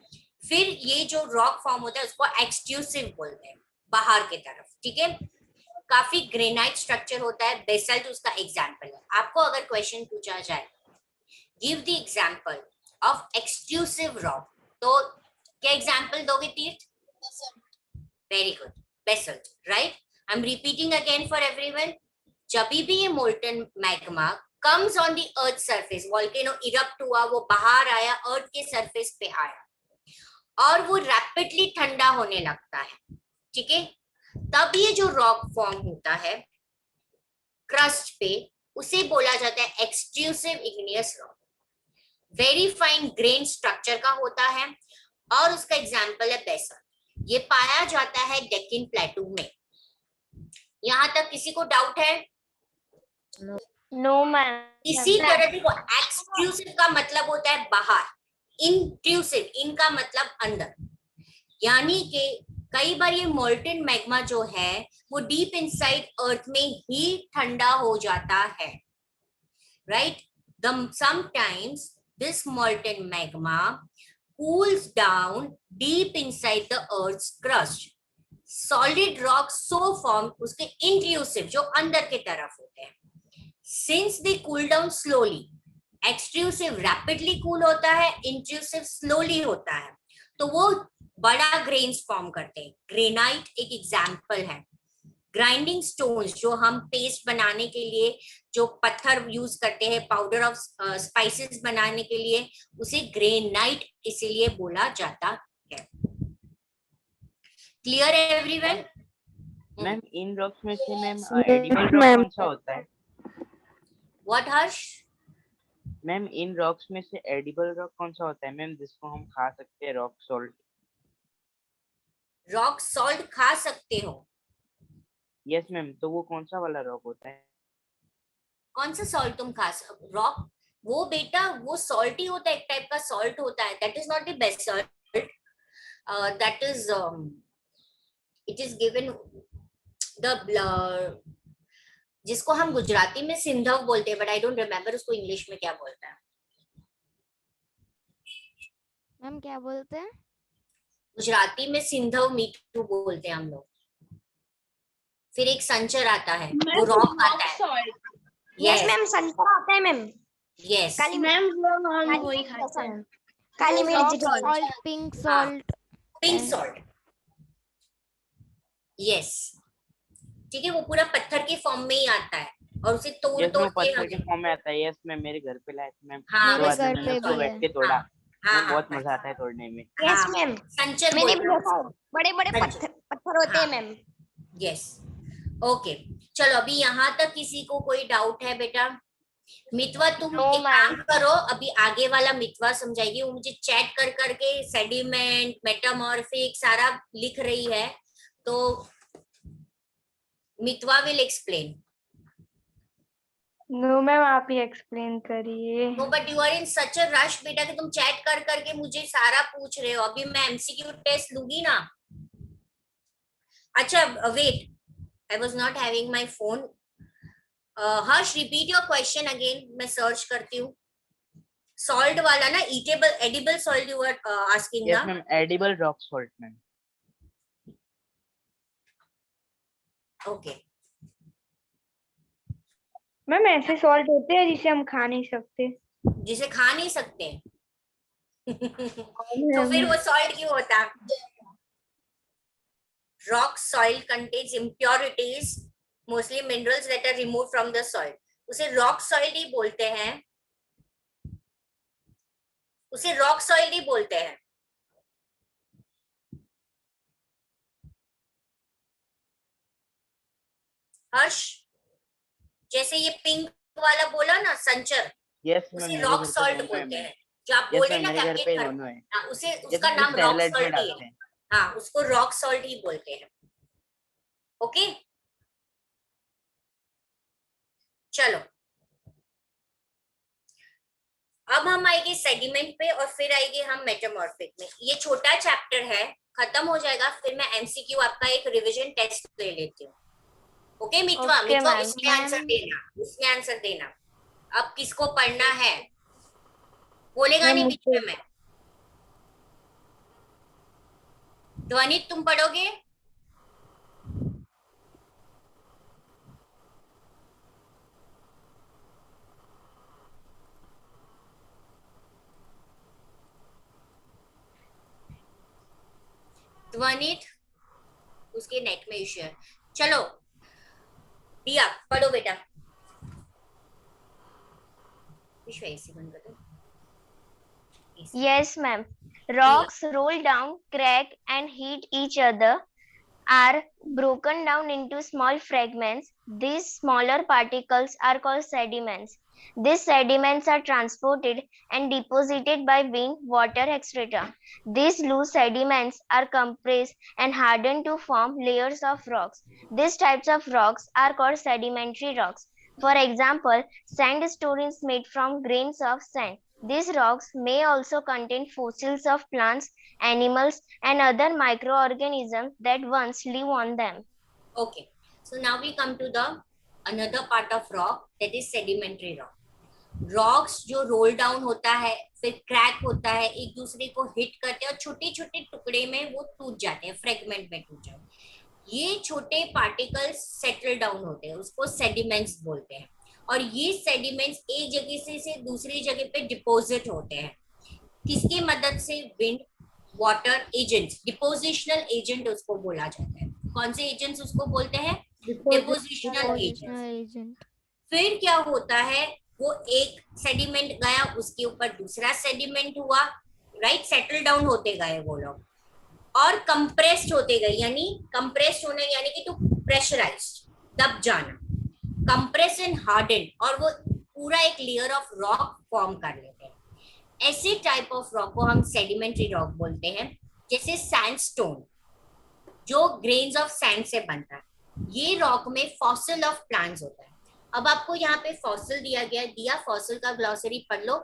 फिर ये जो रॉक फॉर्म होता है उसको एक्सट्रूसिव बोलते हैं, बाहर की तरफ, ठीक है। काफी ग्रेनाइट स्ट्रक्चर होता है, बेसल्ट उसका एग्जांपल है। आपको अगर क्वेश्चन पूछा जाए give the example of extrusive rock, तो क्या एग्जांपल दोगे तीर्थ? Very good, basalt, right. I am repeating again for everyone. जब भी ये molten magma comes on the earth surface, volcano erupt हुआ, वो बाहर आया, अर्थ के सरफेस पे आया और वो रैपिडली ठंडा होने लगता है, ठीक है। तब ये जो रॉक फॉर्म होता है क्रस्ट पे, उसे बोला जाता है extrusive igneous rock. Very fine grain structure का होता है और उसका एग्जांपल है बेसल्ट। ये पाया जाता है डेक्कन प्लेटू में। यहां तक किसी को डाउट है? No ma'am. इसी तरह देखो, एक्सट्रूसिव का मतलब होता है बाहर, इंट्रूसिव इनका मतलब अंदर, यानी कि कई बार ये मोल्टन मैग्मा जो है वो डीप इनसाइड अर्थ में ही ठंडा हो जाता है, right. Sometimes this molten magma cools down deep inside the earth's crust. Solid rocks so form उसके intrusive जो अंदर के तरफ होते हैं। Since they cool down slowly, extrusive rapidly cool होता है, intrusive slowly होता है, तो वो बड़ा grains form करते हैं। Granite एक example है। ग्राइंडिंग स्टोन्स जो हम पेस्ट बनाने के लिए जो पत्थर यूज करते हैं पाउडर ऑफ स्पाइसेस बनाने के लिए, उसे ग्रेनाइट इसीलिए बोला जाता है। क्लियर है एवरीवन? मैम इन रॉक्स में से मैम एडिबल रॉक कौन सा होता है? What Harsh? Ma'am in rocks में से एडिबल रॉक कौन सा होता है मैम, जिसको हम खा सकते हैं? Rock salt. रॉक सॉल्ट खा सकते हो? यस मैम, तो वो कौन सा वाला रॉक होता है? कौन सा सॉल्ट तुम खा सकते? रॉक वो बेटा वो सॉल्ट ही होता है, एक टाइप का सॉल्ट होता है। That is not the best salt, that is it is given the जिसको हम गुजराती में सिंधव बोलते हैं, बट आई डोंट रिमेम्बर उसको इंग्लिश में क्या बोलते हैं। मैम क्या बोलते हैं? गुजराती में सिंधव मीठू बोलते हैं हम लोग। फिर एक संचर आता है, वो रॉक आता है। सॉल्ट। यस मैम, संतरा आता है मैम। यस काली मैम हम काली वही मिर्च खाते हैं। काली मिर्च जो salt, pink salt. Pink salt, yes. ठीक है, वो पूरा पत्थर के फॉर्म में ही आता है और उसे तोड़ यस तोड़ मैम, के पत्थर के हमें, फॉर्म में आता है। यस मैम, मेरे घर पे लाए थे मैम। हाँ, मेरे बस घर मैंने पे उसको भी बैठ है। के तोड़ा। हाँ मैम, हाँ बहुत मजा आता है तोड़ने में। यस मैम, संचर मैंने बोलते भी हैं देखा है, उसको। बड़े बड़े संचर। पत्थर होते हैं हाँ। मैम। Yes, okay. चलो अभी यहाँ तक किसी को कोई डाउट है बेटा? मितवा तुम No, एक काम करो, अभी आगे वाला मितवा समझाएगी। वो मुझे चैट कर करके सेडिमेंट, मेटामॉर्फिक सारा लिख रही है, तो मितवा विल एक्सप्लेन। नो मैम, आप ही एक्सप्लेन करिए। No but you are in such a rush बेटा कि तुम चैट कर करके मुझे सारा पूछ रहे हो। अभी मैं एमसीक्यू टेस्ट लूंगी ना। अच्छा wait, I was not having my phone. Harsh, repeat your question again, मैं सर्च करती हूँ। सॉल्ट वाला ना, eatable edible salt you are asking yes ना? Ma'am, edible rock salt ma'am. Okay. Ma'am ऐसे सॉल्ट होते हैं जिसे हम खा नहीं सकते। जिसे खा नहीं सकते तो फिर वो सॉल्ट क्यों होता? Rock soil contains impurities, mostly minerals that are removed from the soil. उसे रॉक सॉइल ही बोलते हैं, उसे रॉक सॉइल ही बोलते हैं। हर्ष, जैसे ये पिंक वाला बोला ना संचर, यस मैम, उसे मेरे रॉक घर पे सॉल्ट दोनों है बोलते मैम। हैं। जो आप यस बोले मैम, ना कि मेरे घर आपके पे घर, दोनों है। हाँ, उसे जैसे उसका नाम रॉक सैलेड में सॉल्ट ही डालते है। हैं। हाँ, उसको रॉक सॉल्ट ही बोलते हैं। ओके, चलो अब हम आएंगे सेडिमेंट पे और फिर आएंगे हम मेटामॉर्फिक में। ये छोटा चैप्टर है, खत्म हो जाएगा, फिर मैं एमसीक्यू आपका एक रिवीजन टेस्ट ले लेती हूँ। ओके मितवा, Okay, मितवा ma'am. उसमें आंसर देना, उसमें आंसर देना। अब किसको पढ़ना है? बोलेगा मैम नहीं बीच मुझे में मैं। ध्वनित तुम पढ़ोगे? ध्वनित, उसके नेट में इश्यू है। चलो दिया पढ़ो बेटा। विश्व ऐसे बंद कर दो। Yes, ma'am. Rocks roll down, crack, and heat each other, are broken down into small fragments. These smaller particles are called sediments. These sediments are transported and deposited by wind, water, etc. These loose sediments are compressed and hardened to form layers of rocks. These types of rocks are called sedimentary rocks. For example, sandstone is made from grains of sand. These rocks may also contain fossils of plants, animals, and other microorganisms that once live on them. Okay, so now we come to the another part of rock, that is sedimentary rock. Rocks जो roll down होता है, फिर crack होता है, एक दूसरे को hit करते हैं और छोटे छोटे टुकड़े में वो टूट जाते हैं, फ्रेगमेंट में टूट जाते हैं। ये छोटे पार्टिकल्स सेटल डाउन होते हैं, उसको सेडिमेंट्स बोलते हैं। और ये सेडिमेंट्स एक जगह से दूसरी जगह पे डिपोजिट होते हैं। किसकी मदद से? Wind, water, agents, depositional agent उसको बोला जाता है। कौन से एजेंट्स उसको बोलते हैं? Depositional agent. फिर क्या होता है, वो एक सेडिमेंट गया, उसके ऊपर दूसरा सेडिमेंट हुआ, राइट, सेटल डाउन होते गए वो लोग, और कंप्रेस्ड होते गए। यानी कंप्रेस्ड होना यानी कि टू प्रेशराइज्ड, दब जाना, कंप्रेस एंड हार्डन, और वो पूरा एक लेयर ऑफ रॉक फॉर्म कर लेते हैं। ऐसे टाइप ऑफ रॉक को हम सेडिमेंट्री रॉक बोलते हैं। जैसे सैंडस्टोन जो ग्रेन्स ऑफ सैंड से बनता है, ये रॉक में फॉसिल ऑफ प्लांट्स होता है। अब आपको यहाँ पे फॉसिल दिया गया है, दिया फॉसिल का ग्लॉसरी पढ़ लो।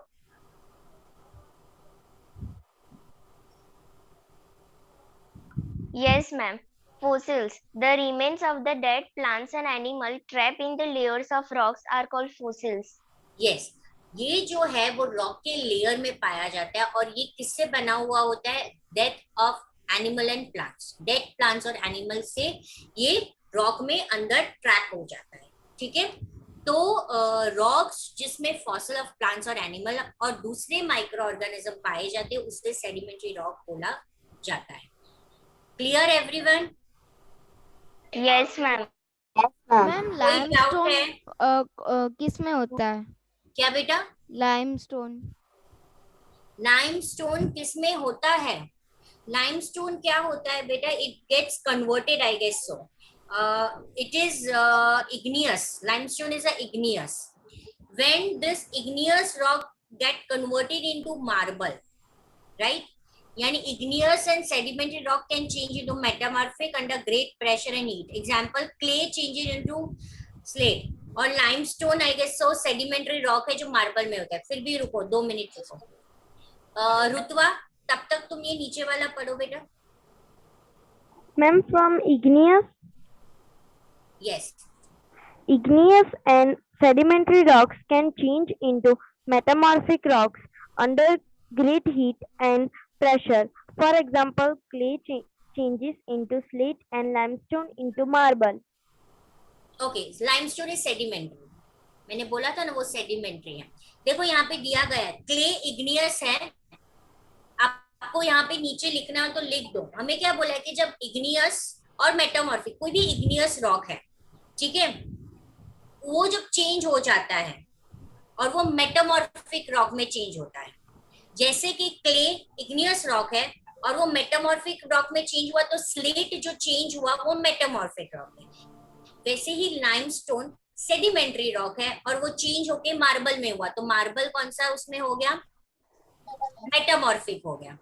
Yes, ma'am. Fossils. The remains of the dead plants and animal trapped in the layers of rocks are called fossils. Yes, ये जो है वो रॉक के लेयर में पाया जाता है और ये किससे बना हुआ होता है? Death of animal and plants. Dead plants और एनिमल से ये रॉक में अंदर ट्रैप हो जाता है। ठीक है, तो रॉक्स जिसमें फॉसिल ऑफ प्लांट्स और एनिमल और दूसरे माइक्रो ऑर्गेनिज्म पाए जाते हैं उससे सेडिमेंट्री रॉक बोला जाता है। Clear everyone? Yes, ma'am. Ma'am कोई डाउट है? लाइमस्टोन किस में होता है? क्या बेटा? लाइमस्टोन लाइमस्टोन किस में होता है? लाइमस्टोन क्या होता है बेटा? It gets converted, I guess so. It is igneous. Limestone is a igneous. When this igneous rock get converted into marble, right? Yani igneous and sedimentary rock can change into metamorphic under great pressure and heat. Example, clay changes into slate. और limestone I guess so sedimentary rock है जो marble में होता है. फिर भी रुको 2 minute रुको. रुतवा, तब तक तुम ये नीचे वाला पढ़ो बेटा. Ma'am, from igneous, Yes. igneous and sedimentary rocks can change into metamorphic rocks under great heat and pressure. For example, clay changes into slate and limestone into marble. Okay, limestone is sedimentary. मैंने बोला था ना वो sedimentary है. देखो यहाँ पे दिया गया है clay igneous है. आपको यहाँ पे नीचे लिखना हो तो लिख दो. हमें क्या बोला है कि जब igneous और मेटामॉर्फिक कोई भी igneous रॉक है, ठीक है, वो जब चेंज हो जाता है और वो मेटामॉर्फिक रॉक में चेंज होता है. जैसे कि क्ले igneous रॉक है और वो मेटामॉर्फिक रॉक में चेंज हुआ तो स्लेट जो चेंज हुआ वो मेटामॉर्फिक रॉक है. वैसे ही लाइमस्टोन सेडिमेंट्री रॉक है और वो चेंज होके मार्बल में हुआ तो मार्बल कौन सा उसमें हो गया? मेटामॉर्फिक हो गया.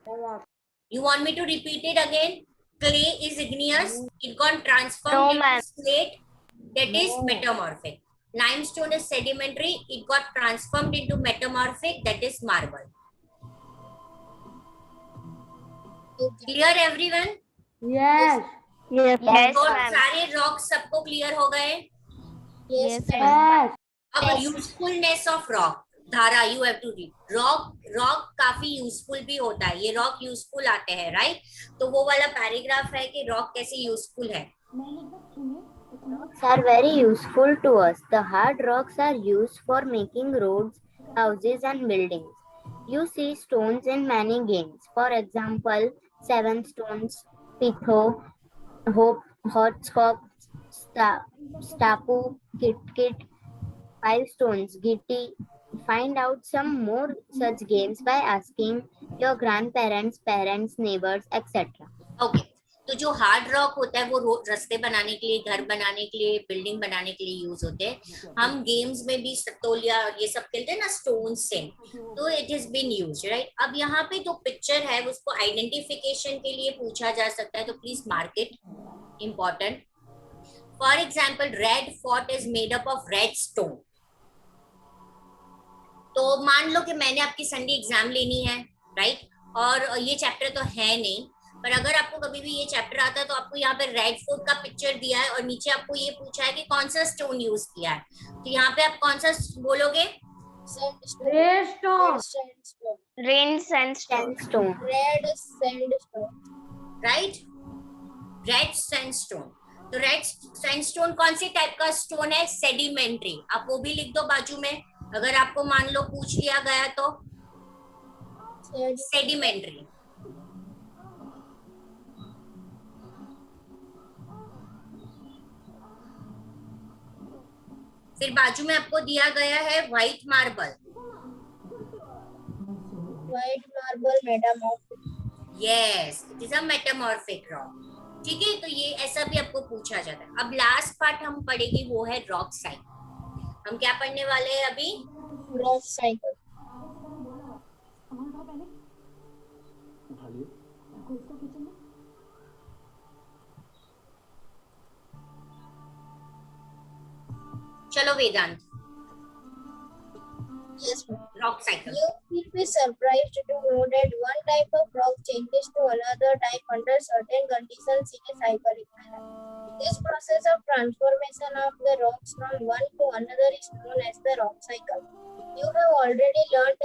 You want me to repeat it again? Clay is igneous. It got transformed into slate. That is metamorphic. Limestone is sedimentary. It got transformed into metamorphic. That is marble. Clear everyone? Yes. Yes, Yes, और ma'am. सारे rocks सबको clear हो गए? Yes, Yes. अब usefulness of rock, Dhara you have to read. Rock काफी useful भी होता है. ये रॉक यूजफुल आते हैं, राइट? तो वो वाला पैराग्राफ है कि रॉक कैसे यूजफुल है. Are very useful to us. The hard rocks are used for making roads, houses, and buildings. You see stones in many games. For example, 7 stones, Pitho, Hopscotch, Stapu, Kit, 5 stones, Gitti. Find out some more such games by asking your grandparents, parents, neighbors, etc. Okay. तो जो hard rock होता है वो रास्ते बनाने के लिए, घर बनाने के लिए, बिल्डिंग बनाने के लिए यूज होते हैं. हम गेम्स में भी सतोलिया और ये सब खेलते हैं ना स्टोन से, तो it is been used, right? अब यहाँ पे जो पिक्चर है उसको आइडेंटिफिकेशन के लिए पूछा जा सकता है, तो please mark it, important. For example, red fort is made up of red stone. तो मान लो कि मैंने आपकी संडे एग्जाम लेनी है, राइट? और ये चैप्टर तो है नहीं, पर अगर आपको कभी भी ये चैप्टर आता है तो आपको यहाँ पे रेड फोर्ट का पिक्चर दिया है और नीचे आपको ये पूछा है कि कौन सा स्टोन यूज किया है. तो यहाँ पे आप कौन सा बोलोगे? Rain sandstone. Red sandstone. Right, red sandstone. तो रेड सैंडस्टोन कौन सी टाइप का स्टोन है? सेडिमेंट्री. आप वो भी लिख दो बाजू में, अगर आपको मान लो पूछ लिया गया तो. सेडिमेंट्री. फिर बाजू में आपको दिया गया है white marble. White marble metamorphic. Yes, it is a metamorphic rock. ठीक है, तो ये ऐसा भी आपको पूछा जाता है. अब लास्ट पार्ट हम पढ़ेंगे वो है रॉक साइकिल. हम क्या पढ़ने वाले हैं अभी? Rock cycle. चलो वेदांत. Yes, ma'am. rock cycle. You will be surprised to know that one type of rock changes to another type under certain conditions in a cyclic manner. This process of transformation of the rocks from one to another is known as the rock cycle. You have already learned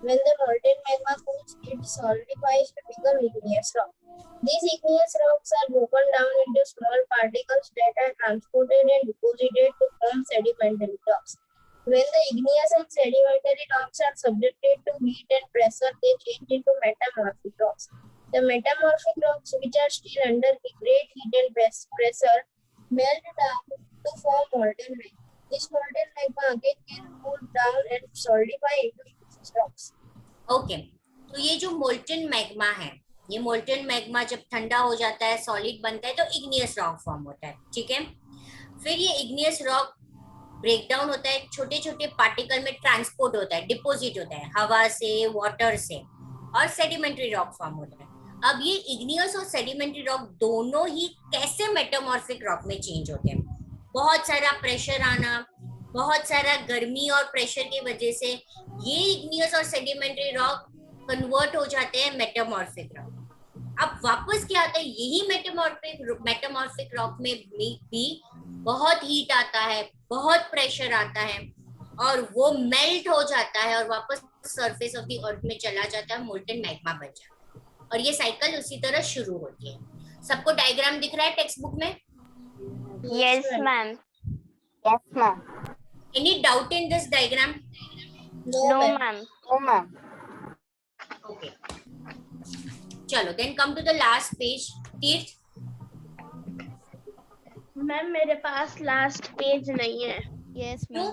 when the molten magma cools, it solidifies to become igneous rock. These igneous rocks are broken down into small particles that are transported and deposited to form sedimentary rocks. When the igneous and sedimentary rocks are subjected to heat and pressure, they change into metamorphic rocks. The metamorphic rocks, which are still under great heat and pressure, melt down to form molten magma. This molten magma again can cool down and solidify into igneous rocks. Okay, तो ये जो molten magma है, ये molten magma जब ठंडा हो जाता है, सॉलिड बनता है, तो इग्नियस रॉक फॉर्म होता है, ठीक है। फिर ये इग्नियस रॉक ब्रेक डाउन होता है, छोटे छोटे पार्टिकल में ट्रांसपोर्ट होता है, डिपोजिट होता है हवा से, वाटर से, और सेडिमेंट्री रॉक फॉर्म होता है। अब ये इग्नियस और सेडिमेंट्री रॉक दोनों ही कैसे मेटामॉर्फिक रॉक में चेंज होते हैं? बहुत सारा प्रेशर आना, बहुत सारा गर्मी और प्रेशर की वजह से ये इग्नियस और सेडिमेंट्री रॉक कन्वर्ट हो जाते हैं मेटामॉर्फिक रॉक। अब वापस क्या आता है, यही मेटामॉर्फिक रॉक में भी बहुत हीट आता है, बहुत प्रेशर आता है, और वो मेल्ट हो जाता है और वापस सरफेस ऑफ द अर्थ में चला जाता है, मोल्टन मैग्मा बन जाता है, और ये साइकिल उसी तरह शुरू होती है। सबको डायग्राम दिख रहा है टेक्स्ट बुक में? Yes, ma'am. Yes, ma'am. Any doubt in this diagram? No, ma'am. No, ma'am. Okay. चलो, then come to the last page. तीर्थ, मैम मेरे पास लास्ट पेज नहीं है। यस क्यों?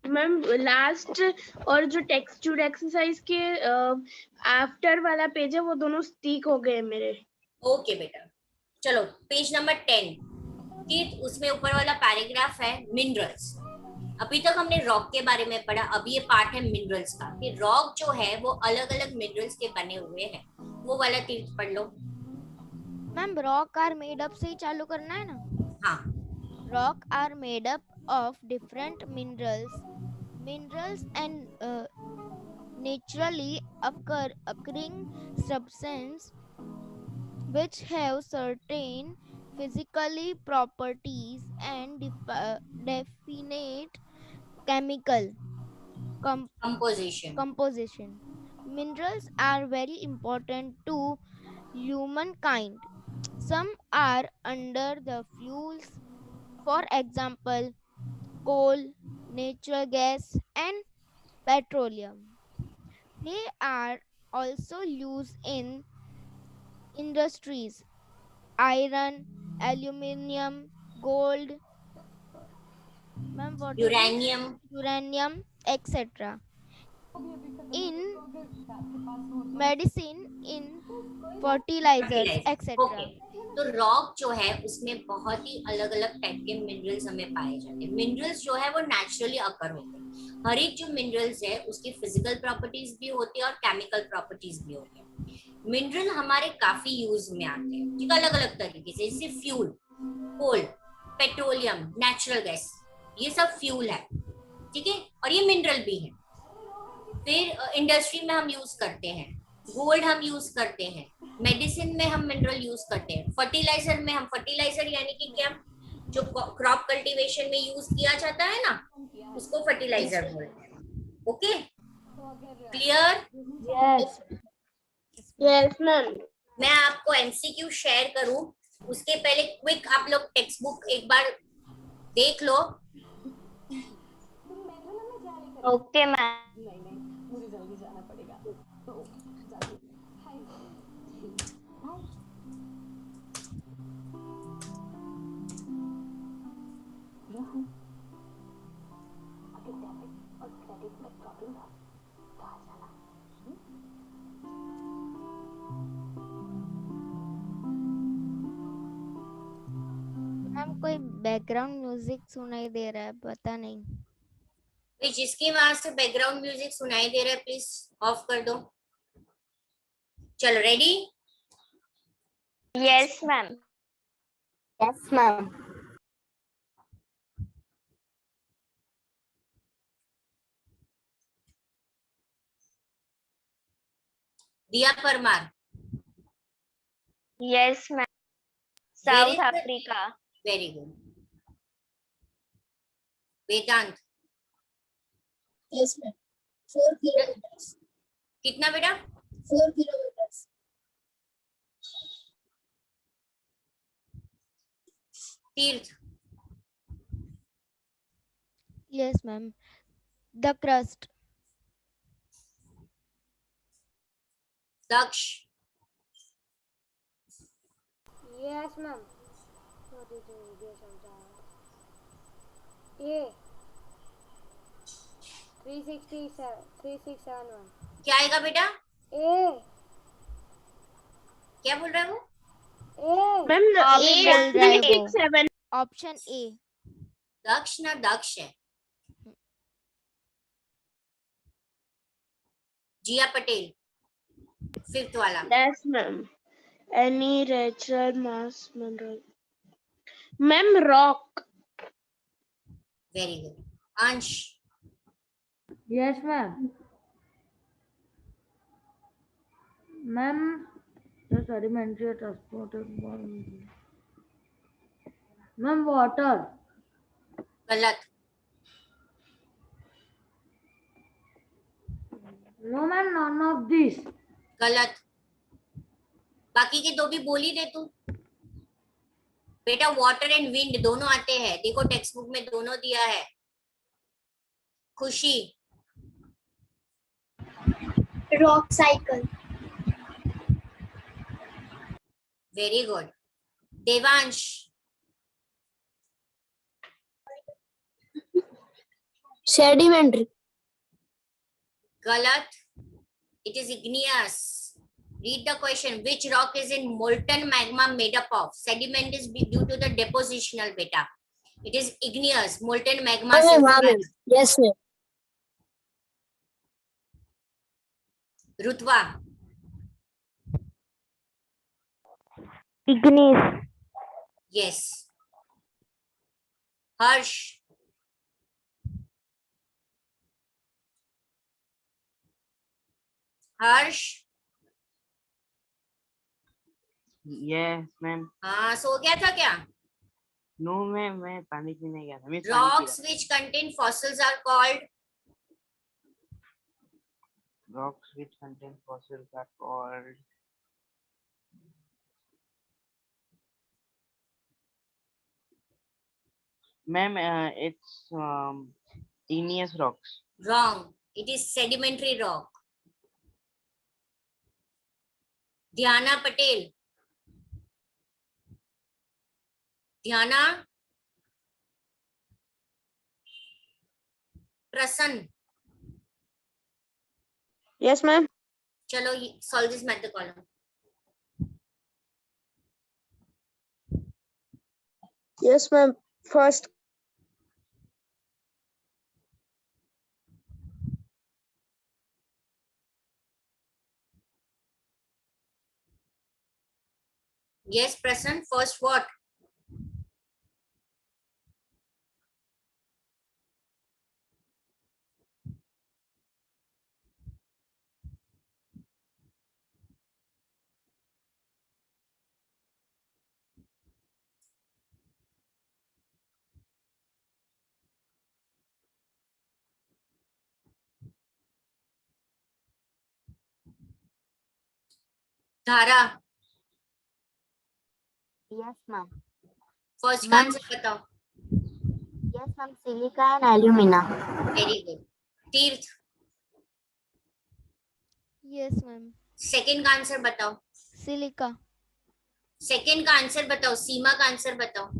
मैम लास्ट और जो टेक्सचर एक्सरसाइज के आफ्टर वाला पेज है वो दोनों स्टिक हो गए मेरे। ओके बेटा, चलो पेज नंबर 10। तीर्थ, उसमें ऊपर वाला पैराग्राफ है मिनरल्स। अभी तक हमने रॉक के बारे में पढ़ा, अब ये पार्ट है मिनरल्स का, कि रॉक जो है वो अलग अलग मिनरल्स के बने हुए हैं। वो वाला तीर्थ पढ़ लो। Ma'am rock are made up से ही चालू करना है ना? हाँ, rock are made up of different minerals and naturally occurring substances which have certain physically properties and definite chemical composition. Minerals are very important to humankind. Some are under the fuels, for example, coal, natural gas, and petroleum. They are also used in industries: iron, aluminium, gold, uranium, etc. In medicine, in fertilizers, etc. Okay. तो rock जो है उसमें बहुत ही अलग अलग type के minerals हमें पाए जाते हैं। मिनरल्स जो है वो नेचुरली अकर होते हैं। हर एक जो मिनरल्स है उसकी फिजिकल प्रॉपर्टीज भी होती है और केमिकल प्रॉपर्टीज भी होती है। मिनरल हमारे काफी यूज में आते हैं, ठीक, अलग अलग तरीके से, जैसे फ्यूल, कोल, पेट्रोलियम, नेचुरल गैस, ये सब फ्यूल है, ठीक है, और ये मिनरल भी है। फिर इंडस्ट्री में हम यूज करते हैं, गोल्ड हम यूज करते हैं, मेडिसिन में हम मिनरल यूज करते हैं, फर्टिलाइजर में हम, फर्टिलाइजर यानी कि क्या, जो क्रॉप कल्टीवेशन में यूज किया जाता है ना, उसको फर्टिलाइजर बोलते हैं। Okay, clear? Yes yes ma'am. मैं आपको एमसीक्यू शेयर करूं, उसके पहले क्विक आप लोग टेक्स्ट बुक एक बार देख लो। Okay, ma'am. मैम कोई बैकग्राउंड म्यूजिक सुनाई दे रहा है, पता नहीं। जिसकी वहां से बैकग्राउंड म्यूजिक सुनाई दे रहा है प्लीज ऑफ कर दो। चलो, ready? Yes, ma'am. Yes, ma'am. दिया Parmar, Yes, ma'am. Where South is the- Africa. very good. Vedanta, Yes, ma'am. 4 kilometers. कितना बेटा? 4 kilometers. तीर्थ, Yes, ma'am. The crust. Daksha, Yes, ma'am. A. 3671. क्या आएगा बेटा? A. क्या बोल रहा है वो? A. Ma'am, the Option बोल रहा है वो। 367. Option A. दक्ष ना दक्ष है। जिया पटेल, 5th वाला। Yes, ma'am. Any natural mass mineral. Ma'am, rock. Very good. अंश, Yes, ma'am. Ma'am, the sedimentary are transported by. Ma'am, water. गलत। No, ma'am, none of these. गलत। बाकी के दो भी बोल ही दे तू। बेटा वाटर एंड विंड दोनों आते हैं, देखो टेक्स्ट बुक में दोनों दिया है। खुशी, Rock cycle. Very good. Devansh, Sedimentary. गलत। It is igneous. Read the question. Which rock is in molten magma made up of? Sediment is due to the depositional beta. It is igneous. Molten magma. से बना है। Yes, ma'am. रुतवा, Igneous. yes. हर्ष, हर्ष, Yes, ma'am. हाँ सो गया था क्या? No, ma'am. मैं पानी पीने गया था। मैं पानी P Rocks which contain fossils are called. रहा। Rocks which contain fossils are called. Ma'am, it's igneous rocks. Wrong. It is sedimentary rock. Dhyana Patel. Dhyana. Prasann. Yes, ma'am. चलो solve this math column. Yes, ma'am. First. Yes, Prasann. First what? धारा. Yes, ma'am. First Ma'am. Answer बताओ. Yes, ma'am. Silica and alumina. Very good. तीर्थ. Yes, ma'am. Second का answer बताओ. Silica. Second का answer बताओ. सीमा का answer बताओ.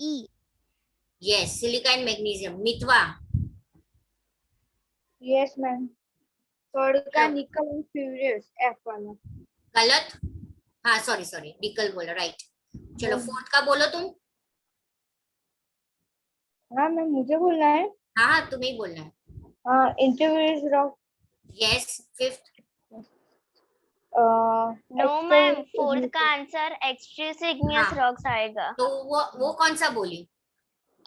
E. Yes, silica and magnesium. Mitwa. Yes, ma'am. Third का निकल एंड फ्यूरियस एफ वाला. गलत. हाँ सॉरी निकल बोला राइट. चलो फोर्थ का बोलो तुम. हाँ मैम मुझे बोलना है. हाँ तुम्हें ही बोलना है. हाँ interviews rock. Yes. Fifth. No, ma'am. Fourth का आंसर extreme igneous हाँ. rocks आएगा. तो वो कौन सा बोली?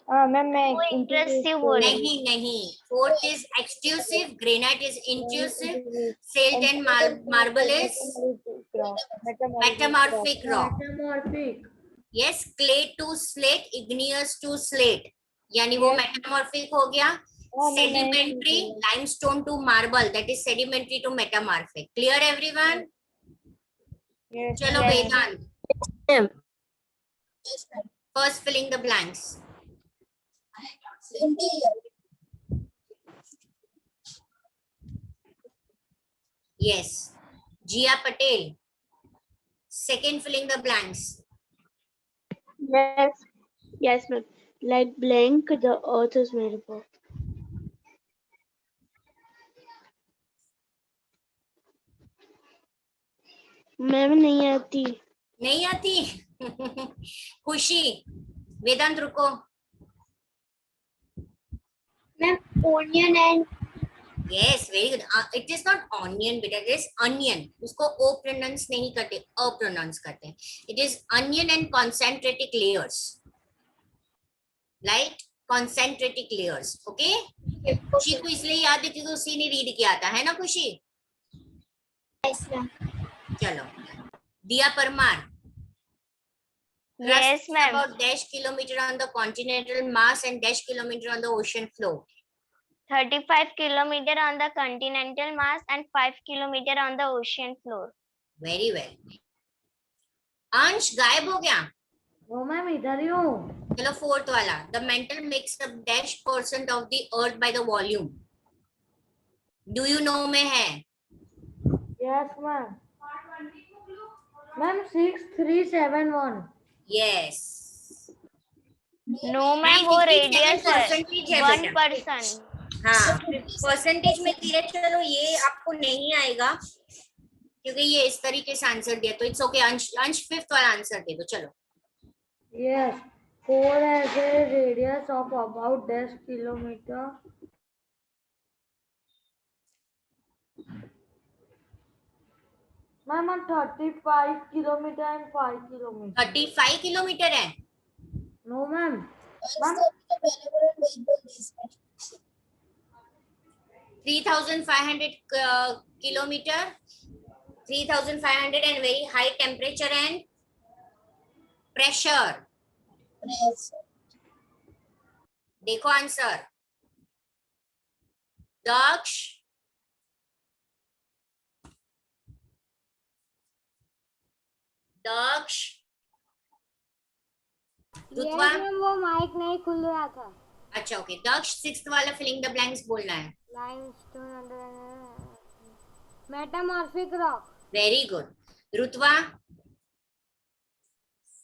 मैम मैं वो इंट्रूसिव हो रही है। नहीं नहीं, fourth is exclusive, granite is intrusive, silt and marble is metamorphic rock. Metamorphic. Yes, clay to slate, igneous to slate, यानी वो मेटामॉर्फिक हो गया। Sedimentary, limestone to marble, that is sedimentary to metamorphic. Clear everyone? चलो Vedant, first filling the blanks. Yes. Jia Patel, second filling the blanks. Yes, ma'am. Like blank, the earth is made up of. Ma'am नहीं आती। नहीं आती? खुशी, वेदांत रुको। Ma'am, onion and Yes, very good. It is not onion, beta. It is onion. उसको o pronounce नहीं करते, a pronounce करते हैं. It is onion and concentric layers. Like concentric layers. Okay? खुशी को इसलिए याद है क्योंकि उसी ने रीड किया था, है ना खुशी? yes, ma'am. चलो, दिया Parmar. Yes, ma'am. About dash kilometer on the continental mass and dash kilometer on the ocean floor. 35 kilometer on the continental mass and 5 kilometer on the ocean floor. Very well. अंश गायब हो गया? वो ma'am इधर ही हूँ। चलो फोर्थ वाला, the mental makes up dash % of the earth by the volume. Do you know में है? Yes, ma'am. Ma'am 6371. Yes. No, ma'am, वो radius है, 1%. हाँ, परसेंटेज में दिया। चलो ये आपको नहीं आएगा क्योंकि ये इस तरीके से आंसर दिया, तो इट्स ओके। अंश फिफ्थ वाला आंसर दे दो। चलो। Yes, 4 has a radius of about 10 kilometer. Ma'am, 35 kilometer and 5 kilometer. 35 kilometre है? No, ma'am. Ma'am, 3,500 kilometer, 3,500 and very high temperature and pressure. देखो आंसर। दक्ष, दक्ष, रुतवा। वो माइक नहीं खुल रहा था। अच्छा ओके, दक्ष सिक्स्थ वाला फिलिंग द ब्लैंक्स बोलना है। Limestone under metamorphic rock. Very good. Rutva,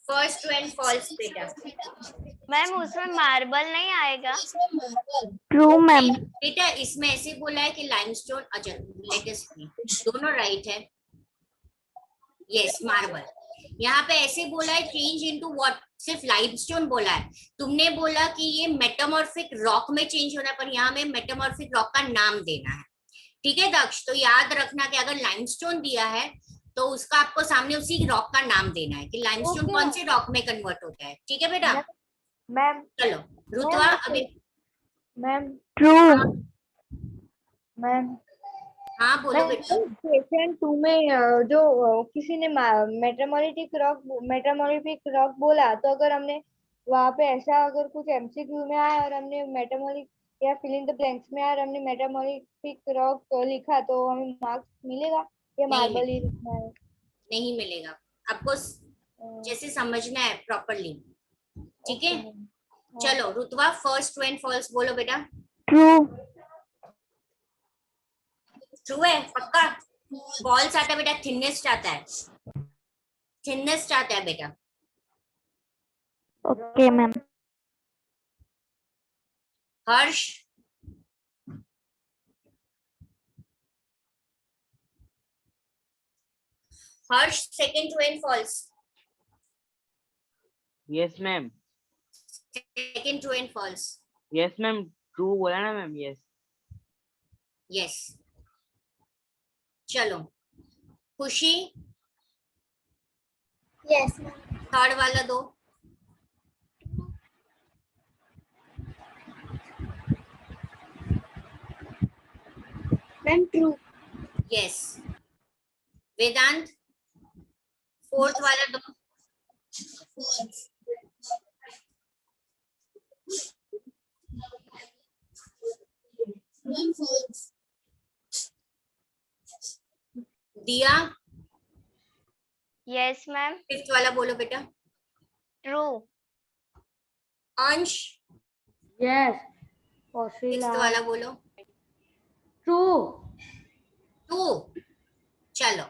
first true and false बेटा। मैम उसमें मार्बल नहीं आएगा? True ma'am. बेटा इसमें ऐसे बोला है कि लाइमस्टोन, अच्छा लेटेस्ट दोनों राइट है। Yes, marble. यहाँ पे ऐसे बोला है चेंज इनटू व्हाट, सिर्फ लाइमस्टोन बोला है। तुमने बोला कि ये मेटामॉर्फिक रॉक में चेंज होना है, पर यहाँ में मेटामॉर्फिक रॉक का नाम देना है। ठीक है दक्ष, तो याद रखना कि अगर लाइमस्टोन दिया है तो उसका आपको सामने उसी रॉक का नाम देना है कि लाइमस्टोन कौन से रॉक में कन्वर्ट होता है। ठीक है बेटा? मैम चलो रुतवा अभी। मैम ट्रू मैम हाँ बोलो बेटा। क्वेश्चन 2 में जो किसी ने मेटामॉर्फिक रॉक बोला, तो अगर हमने वहाँ पे ऐसा अगर कुछ एमसीक्यू में आया और हमने मेटामॉर्फिक या फिल इन द ब्लैंक्स में आया और हमने मेटामॉर्फिक रॉक लिखा, तो हमें मार्क्स मिलेगा या मार्बल ही लिखना है? नहीं मिलेगा, आपको जैसे समझना है प्रॉपरली। ठीक है, चलो रुतवा फर्स्ट ट्रू एंड फॉल्स बोलो बेटा। ट्रू। ट्रू है पक्का? फॉल्स आता है बेटा, थिनेस्ट आता है, थिनेस्ट आता है बेटा। Okay ma'am. Harsh, Harsh second true and false. Yes ma'am. Second true and false. Yes ma'am, true बोला ना मैम। Yes yes. चलो खुशी, Yes. थर्ड वाला दो। Ma'am, true. Yes. वेदांत, फोर्थ वाला दो. दिया, Yes, ma'am. फिफ्थ वाला बोलो बेटा. True. अंश, Yes. सिक्स्थ कौशिला. वाला बोलो. True. 2. चलो,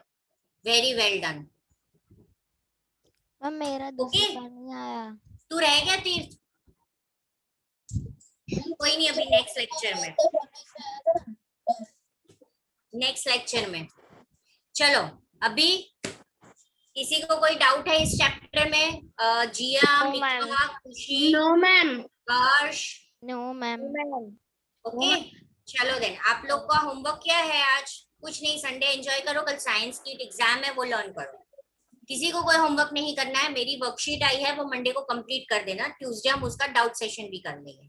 वेरी वेल डन. मैम मेरा दूसरे Okay. का नहीं आया. तू रह गया तीर्थ. कोई नहीं, अभी नेक्स्ट लेक्चर में. नेक्स्ट लेक्चर में. चलो, अभी किसी को कोई डाउट है इस चैप्टर में? जिया, No, ma'am. Mika, Khushi, No, ma'am. Harsh. No ma'am. Okay, चलो देन. आप लोग का होमवर्क क्या है आज? कुछ नहीं, संडे एंजॉय करो. कल साइंस की एग्जाम है, वो लर्न करो. किसी को कोई होमवर्क नहीं करना है. मेरी वर्कशीट आई है, वो मंडे को कंप्लीट कर देना. ट्यूसडे हम उसका डाउट सेशन भी कर लेंगे.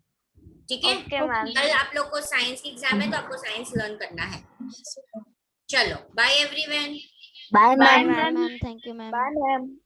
ठीक है? Okay, ma'am. कल आप लोग को साइंस की एग्जाम है, तो आपको साइंस लर्न करना है. चलो, bye everyone. Bye, Bye, ma'am. ma'am. Ma'am thank you ma'am. Bye, ma'am.